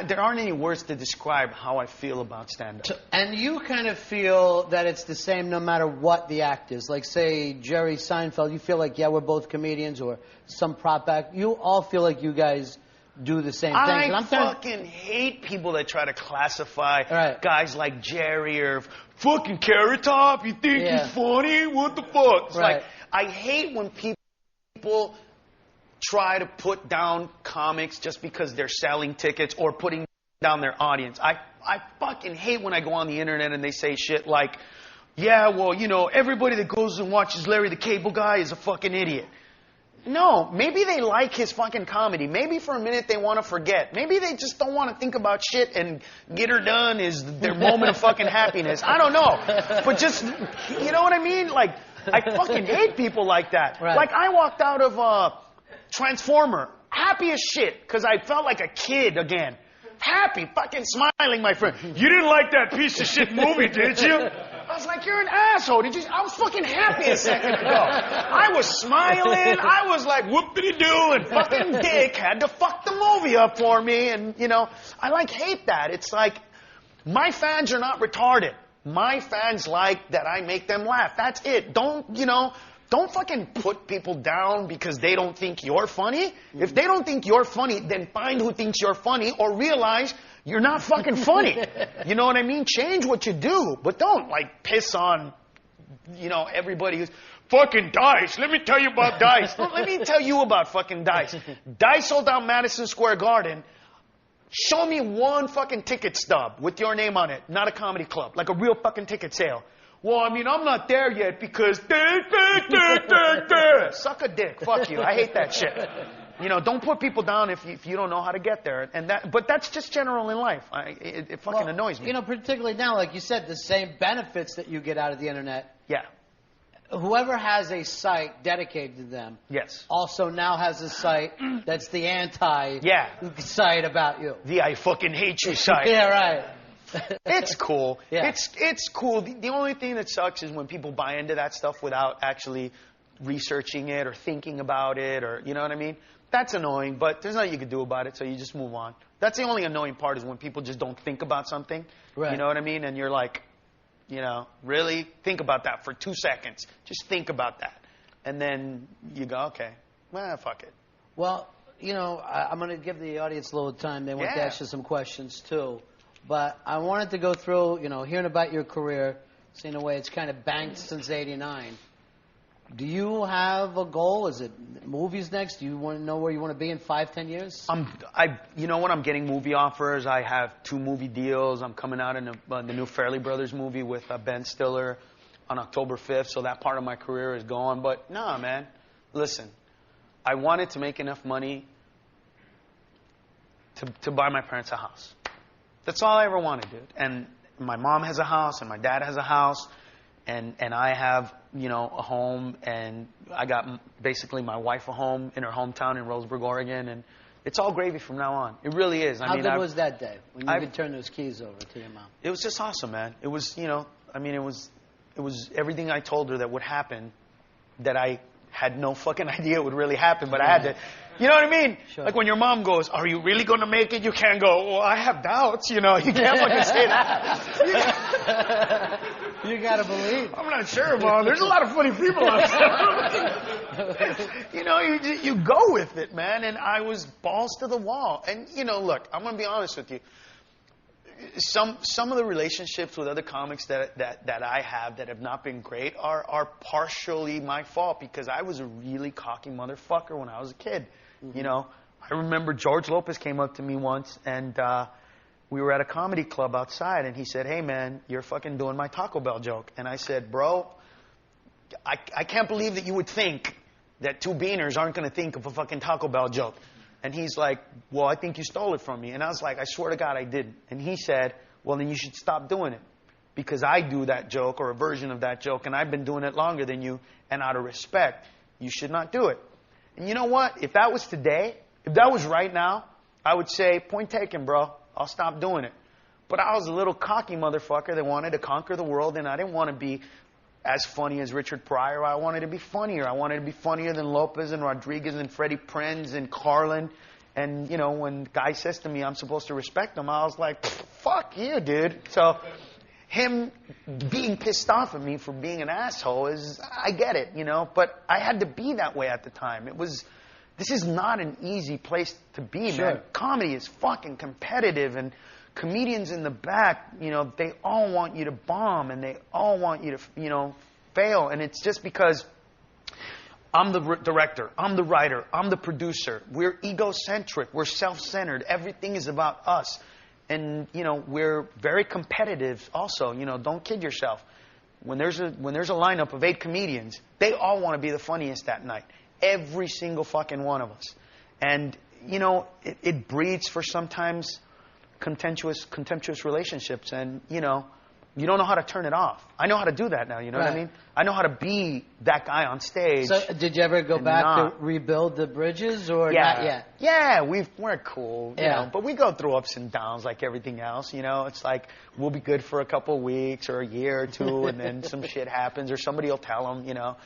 there aren't any words to describe how I feel about stand-up. And you kind of feel that it's the same no matter what the act is. Like, say, Jerry Seinfeld, you feel like, yeah, we're both comedians, or some prop act. You all feel like you guys do the same thing. I fucking hate people that try to classify guys like Jerry or fucking Carrot Top. You think he's funny? What the fuck? It's like, I hate when people try to put down comics just because they're selling tickets or putting down their audience. I fucking hate when I go on the internet and they say shit like, yeah, well, you know, everybody that goes and watches Larry the Cable Guy is a fucking idiot. No, maybe they like his fucking comedy. Maybe for a minute they want to forget. Maybe they just don't want to think about shit and Get Her Done is their moment of fucking happiness. I don't know. But just, you know what I mean? Like, I fucking hate people like that. Right. Like, I walked out of Transformer, happy as shit, because I felt like a kid again. Happy, fucking smiling, my friend. You didn't like that piece of shit movie, did you? I was like, you're an asshole. Did you? I was fucking happy a second ago. I was smiling. I was like, whoop-de-doo, and fucking Dick had to fuck the movie up for me. And, you know, I hate that. It's like, my fans are not retarded. My fans like that I make them laugh. That's it. Don't fucking put people down because they don't think you're funny. If they don't think you're funny, then find who thinks you're funny or realize you're not fucking funny. You know what I mean? Change what you do, but don't like piss on, you know, everybody who's fucking Dice. Let me tell you about Dice. Let me tell you about fucking Dice. Dice sold out Madison Square Garden. Show me one fucking ticket stub with your name on it, not a comedy club, like a real fucking ticket sale. Well, I mean, I'm not there yet because... Suck a dick. Fuck you. I hate that shit. You know, don't put people down if you don't know how to get there. But that's just general in life. It fucking annoys me. You know, particularly now, like you said, the same benefits that you get out of the internet. Yeah. Whoever has a site dedicated to them also now has a site that's the anti-site about you. The I fucking hate you site. Yeah, right. It's cool. Yeah. It's cool. The only thing that sucks is when people buy into that stuff without actually researching it or thinking about it, or you know what I mean? That's annoying, but there's nothing you can do about it, so you just move on. That's the only annoying part, is when people just don't think about something. Right. You know what I mean? And you're like, you know, really? Think about that for 2 seconds. Just think about that. And then you go, okay, well, fuck it. Well, you know, I'm going to give the audience a little time. They want to ask you some questions, too. But I wanted to go through, you know, hearing about your career, seeing the way it's kind of banked since '89. Do you have a goal? Is it movies next? Do you want to know where you want to be in 5-10 years? You know what? I'm getting movie offers. I have 2 movie deals. I'm coming out in the new Farrelly Brothers movie with Ben Stiller on October 5th. So that part of my career is gone. But nah, man. Listen, I wanted to make enough money to buy my parents a house. That's all I ever wanted, dude. And my mom has a house, and my dad has a house, and I have, you know, a home, and I got basically my wife a home in her hometown in Roseburg, Oregon, and it's all gravy from now on. It really is. How good was that day when you could turn those keys over to your mom? It was just awesome, man. It was, you know, I mean, it was everything I told her that would happen, that I had no fucking idea would really happen, but I had to. You know what I mean? Sure. Like when your mom goes, "Are you really going to make it?" You can't go, "Well, I have doubts." You know, you can't fucking say that. You gotta believe. I'm not sure, Mom. There's a lot of funny people out there. You know, you go with it, man. And I was balls to the wall. And you know, look, I'm gonna be honest with you. Some of the relationships with other comics that I have that have not been great are partially my fault, because I was a really cocky motherfucker when I was a kid. Mm-hmm. You know, I remember George Lopez came up to me once, and we were at a comedy club outside, and he said, "Hey man, you're fucking doing my Taco Bell joke." And I said, "Bro, I can't believe that you would think that two beaners aren't going to think of a fucking Taco Bell joke." And he's like, "Well, I think you stole it from me." And I was like, "I swear to God I didn't." And he said, "Well, then you should stop doing it, because I do that joke, or a version of that joke, and I've been doing it longer than you, and out of respect, you should not do it." And you know what? If that was today, if that was right now, I would say, point taken, bro. I'll stop doing it. But I was a little cocky motherfucker that wanted to conquer the world, and I didn't want to be as funny as Richard Pryor. I wanted to be funnier. I wanted to be funnier than Lopez and Rodriguez and Freddie Prinze and Carlin. And, you know, when Guy says to me I'm supposed to respect him, I was like, fuck you, dude. So him being pissed off at me for being an asshole I get it, you know. But I had to be that way at the time. This is not an easy place to be, sure, man. Comedy is fucking competitive, and comedians in the back, you know, they all want you to bomb, and they all want you to, you know, fail. And it's just because I'm the director, I'm the writer, I'm the producer. We're egocentric, we're self-centered. Everything is about us. And, you know, we're very competitive also. You know, don't kid yourself. When there's a lineup of 8 comedians, they all want to be the funniest that night. Every single fucking one of us. And, you know, it breeds for sometimes contemptuous relationships, and, you know, you don't know how to turn it off. I know how to do that now, you know what I mean? I know how to be that guy on stage. So did you ever go back to rebuild the bridges, or not yet? Yeah, we're cool, you know, but we go through ups and downs like everything else, you know. It's like we'll be good for a couple of weeks or a year or two, and then some shit happens, or somebody will tell them, you know.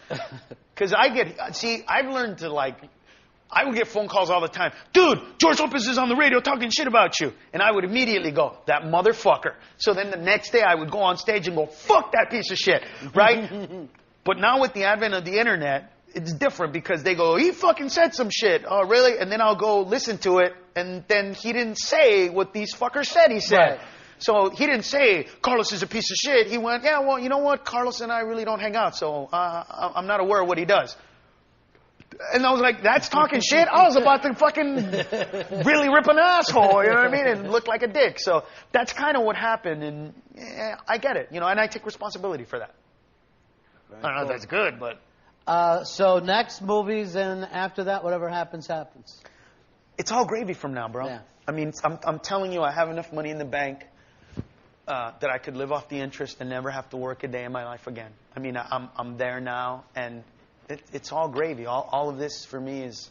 Because I've learned to, like, I would get phone calls all the time. "Dude, George Lopez is on the radio talking shit about you." And I would immediately go, "That motherfucker." So then the next day I would go on stage and go, "Fuck that piece of shit," right? But now with the advent of the internet, it's different, because they go, "He fucking said some shit." "Oh, really?" And then I'll go listen to it, and then he didn't say what these fuckers said he said. Right. So he didn't say, "Carlos is a piece of shit." He went, "Yeah, well, you know what? Carlos and I really don't hang out, so I'm not aware of what he does." And I was like, "That's talking shit?" I was about to fucking really rip an asshole, you know what I mean? And look like a dick. So that's kind of what happened, and I get it, you know, and I take responsibility for that. Very I don't know if that's good, but... So next, movies, and after that, whatever happens, happens. It's all gravy from now, bro. Yeah. I mean, I'm telling you, I have enough money in the bank that I could live off the interest and never have to work a day in my life again. I mean, I'm there now, and... It's all gravy. All of this for me is,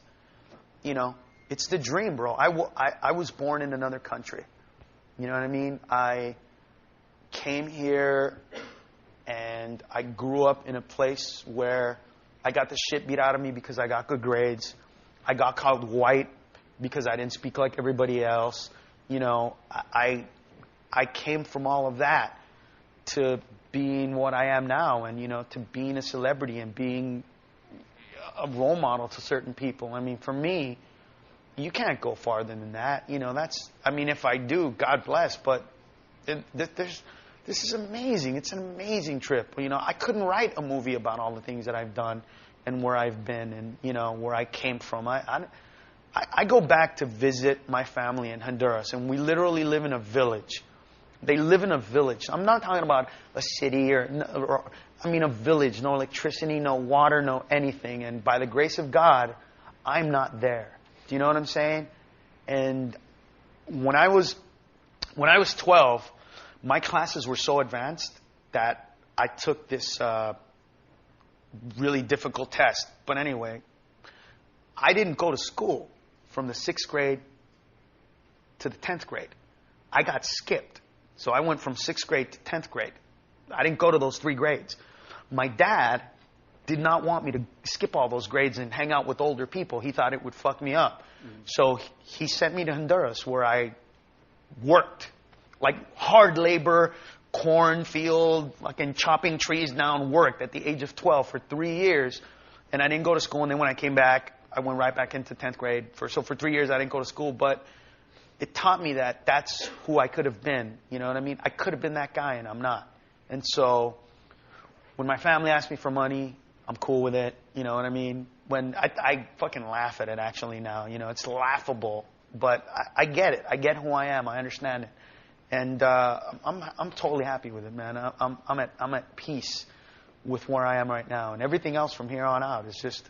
you know, it's the dream, bro. I was born in another country. You know what I mean? I came here and I grew up in a place where I got the shit beat out of me because I got good grades. I got called white because I didn't speak like everybody else. You know, I came from all of that to being what I am now, and, you know, to being a celebrity and being a role model to certain people. I mean, for me, you can't go farther than that. You know, I mean, if I do, God bless, but this is amazing. It's an amazing trip. You know, I couldn't write a movie about all the things that I've done and where I've been and, you know, where I came from. I go back to visit my family in Honduras, and we literally live in a village. They live in a village. I'm not talking about a city or I mean a village. No electricity, no water, no anything. And by the grace of God, I'm not there. Do you know what I'm saying? And when I was 12, my classes were so advanced that I took this really difficult test. But anyway, I didn't go to school from the 6th grade to the 10th grade. I got skipped. So I went from 6th grade to 10th grade. I didn't go to those 3 grades. My dad did not want me to skip all those grades and hang out with older people. He thought it would fuck me up. So he sent me to Honduras, where I worked. Like hard labor, cornfield, fucking chopping trees down, worked at the age of 12 for 3 years. And I didn't go to school. And then when I came back, I went right back into 10th grade. So for 3 years, I didn't go to school. But it taught me that that's who I could have been. You know what I mean? I could have been that guy, and I'm not. And so when my family asks me for money, I'm cool with it. You know what I mean? When I fucking laugh at it actually now. You know, it's laughable. But I get it. I get who I am. I understand it. And I'm totally happy with it, man. I'm at peace with where I am right now. And everything else from here on out is just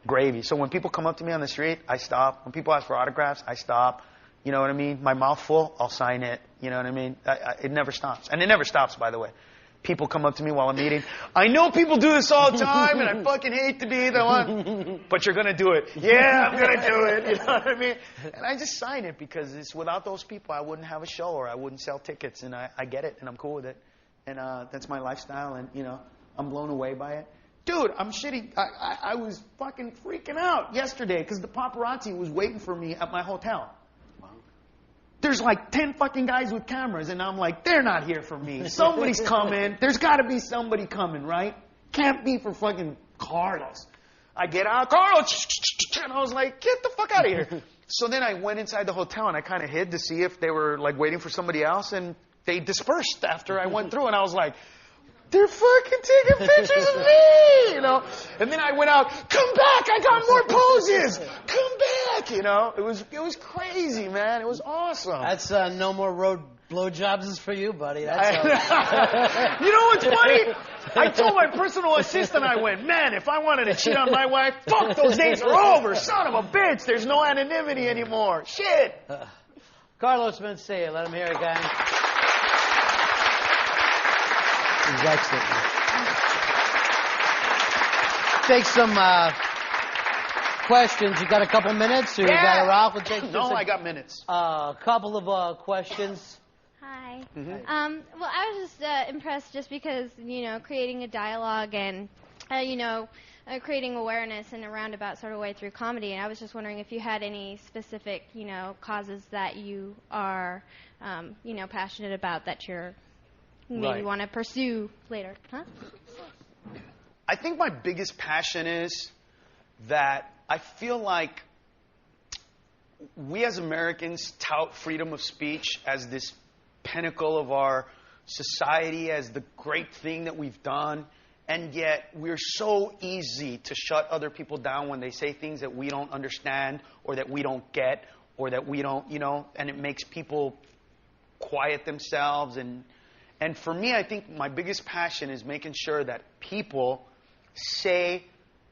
gravy. So when people come up to me on the street, I stop. When people ask for autographs, I stop. You know what I mean? My mouth full, I'll sign it. You know what I mean? It never stops. And it never stops, by the way. People come up to me while I'm eating. I know people do this all the time, and I fucking hate to be the one. But you're going to do it. Yeah, I'm going to do it. You know what I mean? And I just sign it because it's without those people, I wouldn't have a show or I wouldn't sell tickets. And I get it, and I'm cool with it. And that's my lifestyle, and, you know, I'm blown away by it. Dude, I'm shitty. I was fucking freaking out yesterday because the paparazzi was waiting for me at my hotel. There's like 10 fucking guys with cameras, and I'm like, they're not here for me. Somebody's coming. There's got to be somebody coming, right? Can't be for fucking Carlos. I get out, Carlos, and I was like, get the fuck out of here. So then I went inside the hotel, and I kind of hid to see if they were like waiting for somebody else, and they dispersed after I went through, and I was like, they're fucking taking pictures of me, you know. And then I went out, come back, I got more poses. Come back, you know. It was crazy, man. It was awesome. That's no more road blowjobs for you, buddy. That's You know what's funny? I told my personal assistant, I went, man, if I wanted to cheat on my wife, fuck, those days are over. Son of a bitch, there's no anonymity anymore. Shit. Carlos Mencia, let him hear it, guys. He's excellent. Take some questions. You got a couple minutes, or you got a rock? We'll take I got minutes. A couple of questions. Hi. Well, I was just impressed just because, you know, creating a dialogue and, you know, creating awareness in a roundabout sort of way through comedy. And I was just wondering if you had any specific, you know, causes that you are, you know, passionate about that you're maybe want to pursue later. Huh? I think my biggest passion is that I feel like we as Americans tout freedom of speech as this pinnacle of our society, as the great thing that we've done, and yet we're so easy to shut other people down when they say things that we don't understand or that we don't get or that we don't, you know, and it makes people quiet themselves. And for me, I think my biggest passion is making sure that people say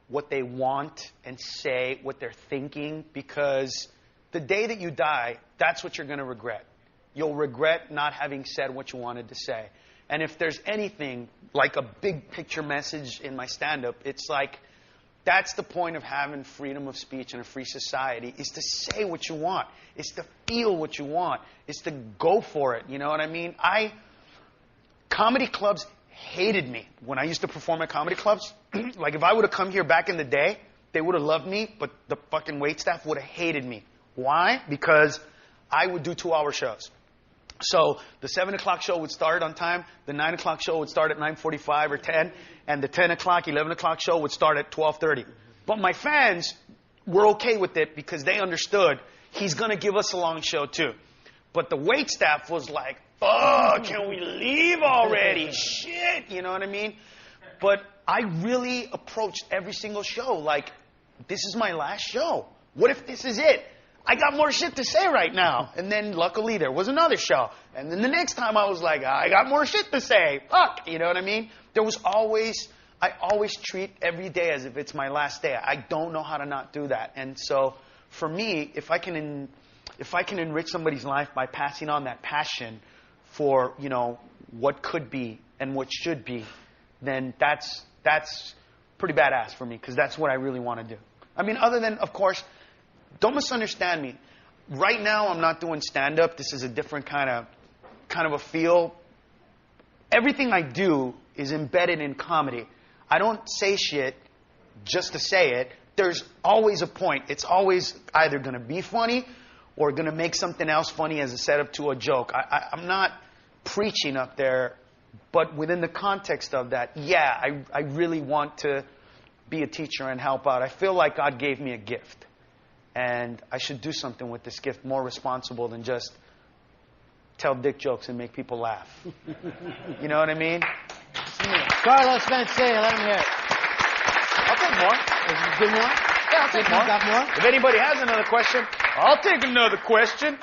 what they want and say what they're thinking, because the day that you die, that's what you're going to regret. You'll regret not having said what you wanted to say. And if there's anything like a big picture message in my stand-up, it's like that's the point of having freedom of speech in a free society, is to say what you want, is to feel what you want, is to go for it. You know what I mean? Comedy clubs hated me when I used to perform at comedy clubs. Like, if I would have come here back in the day, they would have loved me, but the fucking waitstaff would have hated me. Why? Because I would do 2-hour shows. So the 7 o'clock show would start on time, the 9 o'clock show would start at 9:45 or 10, and the 10 o'clock, 11 o'clock show would start at 12:30. But my fans were okay with it because they understood he's going to give us a long show too. But the waitstaff was like, oh, can we leave already? Shit, you know what I mean? But I really approached every single show like, this is my last show. What if this is it? I got more shit to say right now. And then luckily there was another show. And then the next time I was like, I got more shit to say. Fuck, you know what I mean? I always treat every day as if it's my last day. I don't know how to not do that. And so for me, if I can enrich somebody's life by passing on that passion for, you know, what could be and what should be, then that's pretty badass for me, because that's what I really want to do. I mean, other than, of course, don't misunderstand me. Right now, I'm not doing stand-up. This is a different kind of a feel. Everything I do is embedded in comedy. I don't say shit just to say it. There's always a point. It's always either going to be funny or going to make something else funny as a setup to a joke. I'm not preaching up there, but within the context of that, yeah, I really want to be a teacher and help out. I feel like God gave me a gift, and I should do something with this gift more responsible than just tell dick jokes and make people laugh. You know what I mean? Carlos Mencia, let him hear it. I'll take more. Good more? Yeah, I'll take more. Got more? If anybody has another question, I'll take another question.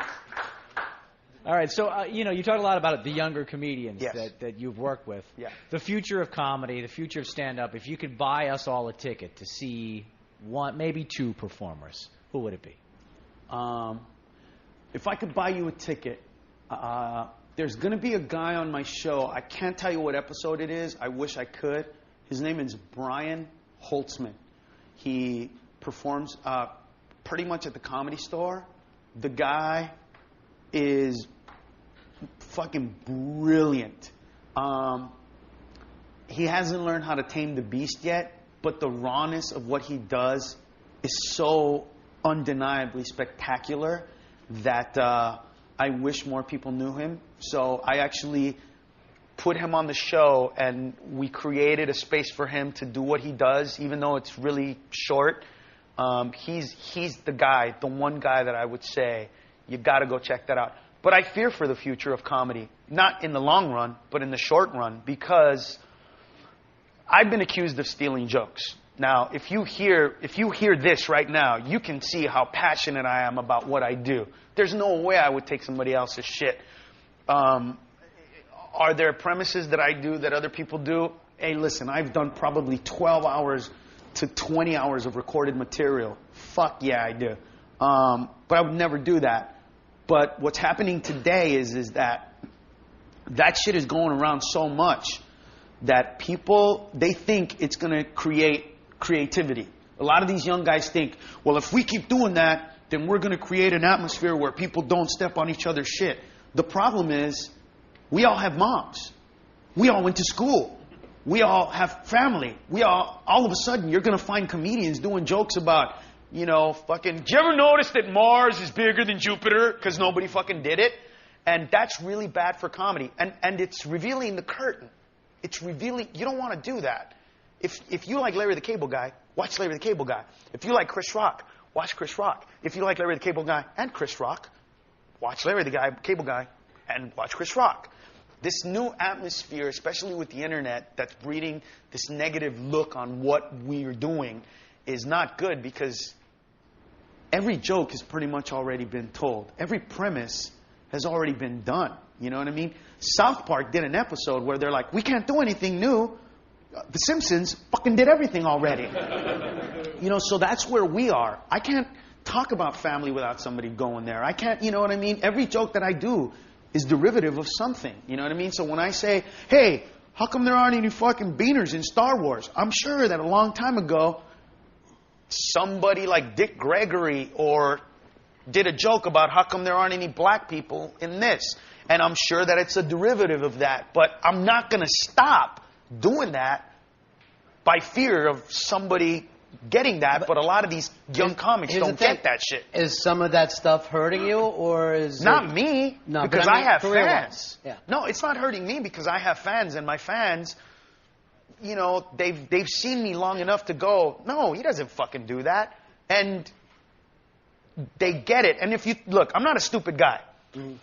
All right, so, you talked a lot about the younger comedians Yes. that you've worked with. Yeah. The future of comedy, the future of stand-up, if you could buy us all a ticket to see one, maybe two performers, who would it be? If I could buy you a ticket, there's going to be a guy on my show. I can't tell you what episode it is. I wish I could. His name is Brian Holtzman. He performs pretty much at the Comedy Store. The guy is fucking brilliant. He hasn't learned how to tame the beast yet, but the rawness of what he does is so undeniably spectacular that I wish more people knew him. So I actually put him on the show, and we created a space for him to do what he does, even though it's really short. He's the guy, the one guy that I would say, you got to go check that out. But I fear for the future of comedy, not in the long run, but in the short run, because I've been accused of stealing jokes. Now, if you hear this right now, you can see how passionate I am about what I do. There's no way I would take somebody else's shit. Are there premises that I do that other people do? Hey, listen, I've done probably 12 hours to 20 hours of recorded material. Fuck yeah, I do. But I would never do that. But what's happening today is that shit is going around so much that people, they think it's going to create creativity. A lot of these young guys think, well, if we keep doing that, then we're going to create an atmosphere where people don't step on each other's shit. The problem is, we all have moms. We all went to school. We all have family. All of a sudden, you're going to find comedians doing jokes about, fucking, did you ever notice that Mars is bigger than Jupiter? Because nobody fucking did it. And that's really bad for comedy. And it's revealing the curtain. It's revealing, you don't want to do that. If you like Larry the Cable Guy, watch Larry the Cable Guy. If you like Chris Rock, watch Chris Rock. If you like Larry the Cable Guy and Chris Rock, watch Larry the Cable Guy and watch Chris Rock. This new atmosphere, especially with the internet, that's breeding this negative look on what we're doing is not good, because every joke has pretty much already been told. Every premise has already been done. You know what I mean? South Park did an episode where they're like, we can't do anything new. The Simpsons fucking did everything already. So that's where we are. I can't talk about family without somebody going there. I can't, you know what I mean? Every joke that I do is derivative of something. You know what I mean? So when I say, hey, how come there aren't any fucking beaners in Star Wars? I'm sure that a long time ago, somebody like Dick Gregory did a joke about how come there aren't any black people in this. And I'm sure that it's a derivative of that. But I'm not going to stop doing that by fear of somebody getting that. But a lot of these young comics don't get that shit. Is some of that stuff hurting you, or is not me? No, because I have fans. Wise. Yeah. No, it's not hurting me because I have fans, and my fans, they've seen me long enough to go, no, he doesn't fucking do that, and they get it. And if you look, I'm not a stupid guy.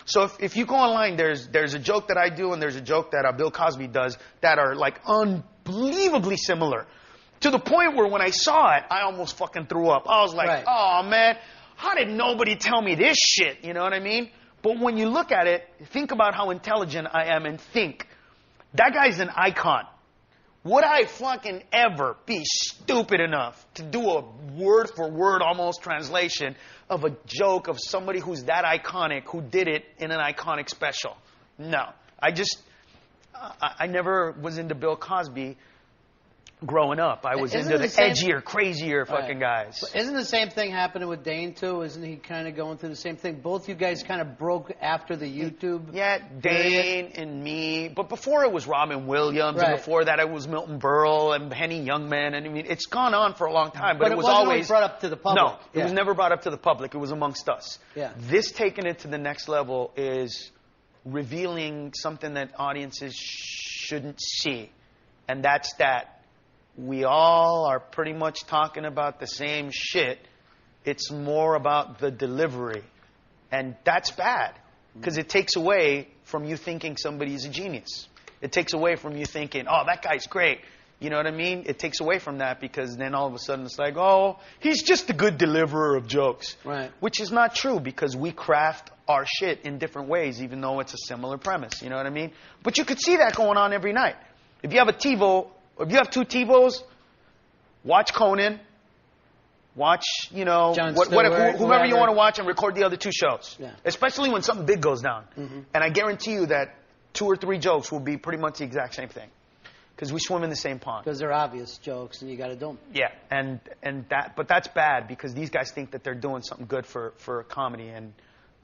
So if you go online, there's a joke that I do and there's a joke that Bill Cosby does that are like unbelievably similar, to the point where when I saw it, I almost fucking threw up. I was like, oh man, how did nobody tell me this shit? You know what I mean? But when you look at it, think about how intelligent I am and think, that guy's an icon. Would I fucking ever be stupid enough to do a word for word almost translation of a joke of somebody who's that iconic, who did it in an iconic special? No. I never was into Bill Cosby growing up. I was into the edgier, crazier fucking guys. But isn't the same thing happening with Dane, too? Isn't he kind of going through the same thing? Both you guys kind of broke after the YouTube. Yeah, Dane and me. But before it was Robin Williams, and before that it was Milton Berle and Henny Youngman. And I mean, it's gone on for a long time. But it was always brought up to the public. No, it was never brought up to the public. It was amongst us. Yeah. This taking it to the next level is revealing something that audiences shouldn't see. And that's that we all are pretty much talking about the same shit. It's more about the delivery. And that's bad. Because it takes away from you thinking somebody's a genius. It takes away from you thinking, oh, that guy's great. You know what I mean? It takes away from that because then all of a sudden it's like, oh, he's just a good deliverer of jokes. Right. Which is not true because we craft our shit in different ways, even though it's a similar premise. You know what I mean? But you could see that going on every night. If you have a TiVo, if you have two TiVos, watch Conan, watch, you know, whomever you want to watch and record the other two shows. Yeah. Especially when something big goes down. Mm-hmm. And I guarantee you that 2 or 3 jokes will be pretty much the exact same thing. Because we swim in the same pond. Because they're obvious jokes and you got to do them. Yeah, but that's bad because these guys think that they're doing something good for comedy. And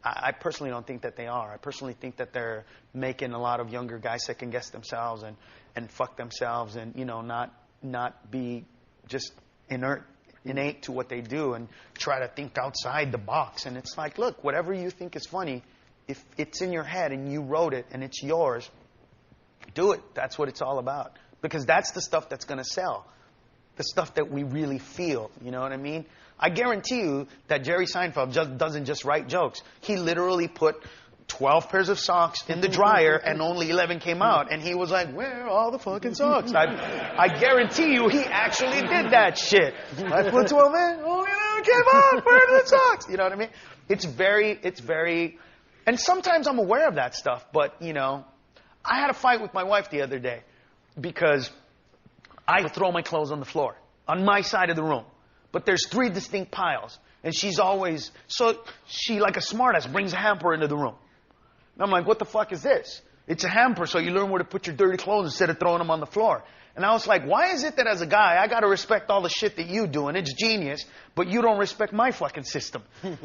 I personally don't think that they are. I personally think that they're making a lot of younger guys second guess themselves and fuck themselves and, you know, not be just innate to what they do and try to think outside the box. And it's like, look, whatever you think is funny, if it's in your head and you wrote it and it's yours, do it. That's what it's all about. Because that's the stuff that's going to sell. The stuff that we really feel. You know what I mean? I guarantee you that Jerry Seinfeld doesn't just write jokes. He literally put 12 pairs of socks in the dryer and only 11 came out. And he was like, where are all the fucking socks? I guarantee you he actually did that shit. I put 12 in, only 11 came out. Where are the socks? You know what I mean? It's very, and sometimes I'm aware of that stuff. But, you know, I had a fight with my wife the other day because I throw my clothes on the floor on my side of the room. But there's 3 distinct piles. And she's always, so she, like a smartass, brings a hamper into the room. And I'm like, what the fuck is this? It's a hamper, so you learn where to put your dirty clothes instead of throwing them on the floor. And I was like, why is it that as a guy, I got to respect all the shit that you do, and it's genius, but you don't respect my fucking system?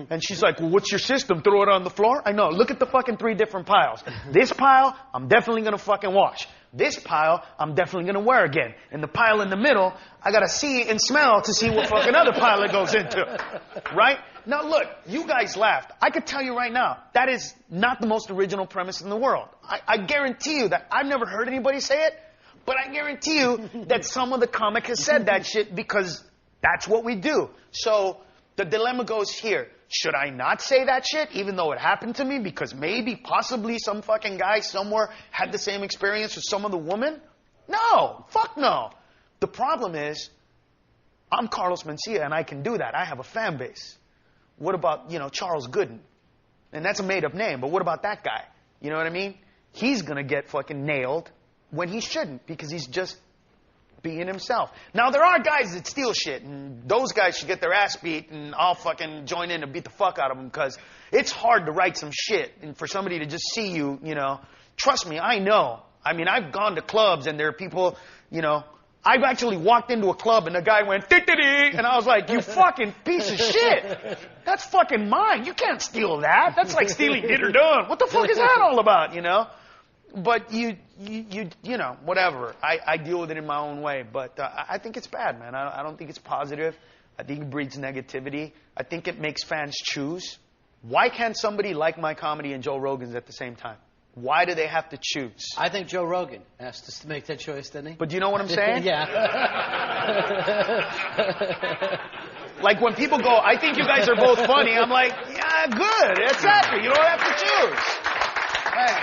And she's like, well, what's your system? Throw it on the floor? I know. Look at the fucking 3 different piles. This pile, I'm definitely going to fucking wash. This pile, I'm definitely going to wear again. And the pile in the middle, I got to see and smell to see what fucking other pile it goes into. Right? Now, look, you guys laughed. I could tell you right now, that is not the most original premise in the world. I guarantee you that I've never heard anybody say it, but I guarantee you that some of the comic has said that shit because that's what we do. So the dilemma goes here. Should I not say that shit even though it happened to me because maybe, possibly some fucking guy somewhere had the same experience with some other woman? No. Fuck no. The problem is I'm Carlos Mencia and I can do that. I have a fan base. What about, you know, Charles Gooden? And that's a made-up name, but what about that guy? You know what I mean? He's going to get fucking nailed when he shouldn't because he's just being himself. Now, there are guys that steal shit, and those guys should get their ass beat, and I'll fucking join in and beat the fuck out of them because it's hard to write some shit and for somebody to just see you, you know. Trust me, I know. I mean, I've gone to clubs, and there are people, you know. I've actually walked into a club, and the guy went, "Dee-dee-dee," and I was like, you fucking piece of shit. That's fucking mine. You can't steal that. That's like stealing Did or Done. What the fuck is that all about, you know? But you know, whatever. I deal with it in my own way. But I think it's bad, man. I don't think it's positive. I think it breeds negativity. I think it makes fans choose. Why can't somebody like my comedy and Joe Rogan's at the same time? Why do they have to choose? I think Joe Rogan asked us to make that choice, didn't he? But do you know what I'm saying? Yeah. Like when people go, I think you guys are both funny, I'm like, yeah, good. Exactly. You don't have to choose. Hey.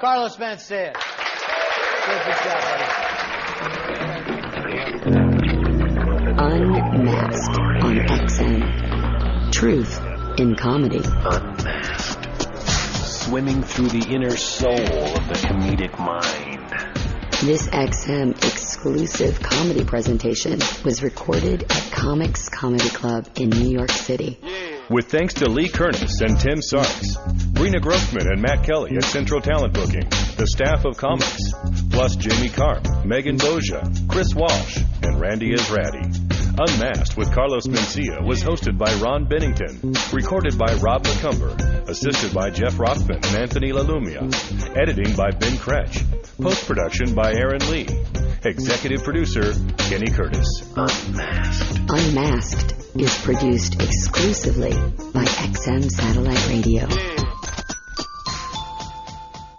Carlos Mencia. Good job, buddy. Unmasked on XM. Truth in comedy. Unmasked. Swimming through the inner soul of the comedic mind. This XM exclusive comedy presentation was recorded at Comics Comedy Club in New York City. Yeah. With thanks to Lee Kernis and Tim Sarks, Brina Grossman and Matt Kelly at Central Talent Booking, the staff of Comics, plus Jamie Karp, Megan Boja, Chris Walsh, and Randy Ezrati. Unmasked with Carlos Mencia was hosted by Ron Bennington, recorded by Rob McCumber, assisted by Jeff Rothman and Anthony LaLumia, editing by Ben Kretsch, post-production by Aaron Lee, executive producer Kenny Curtis. Unmasked is produced exclusively by XM Satellite Radio.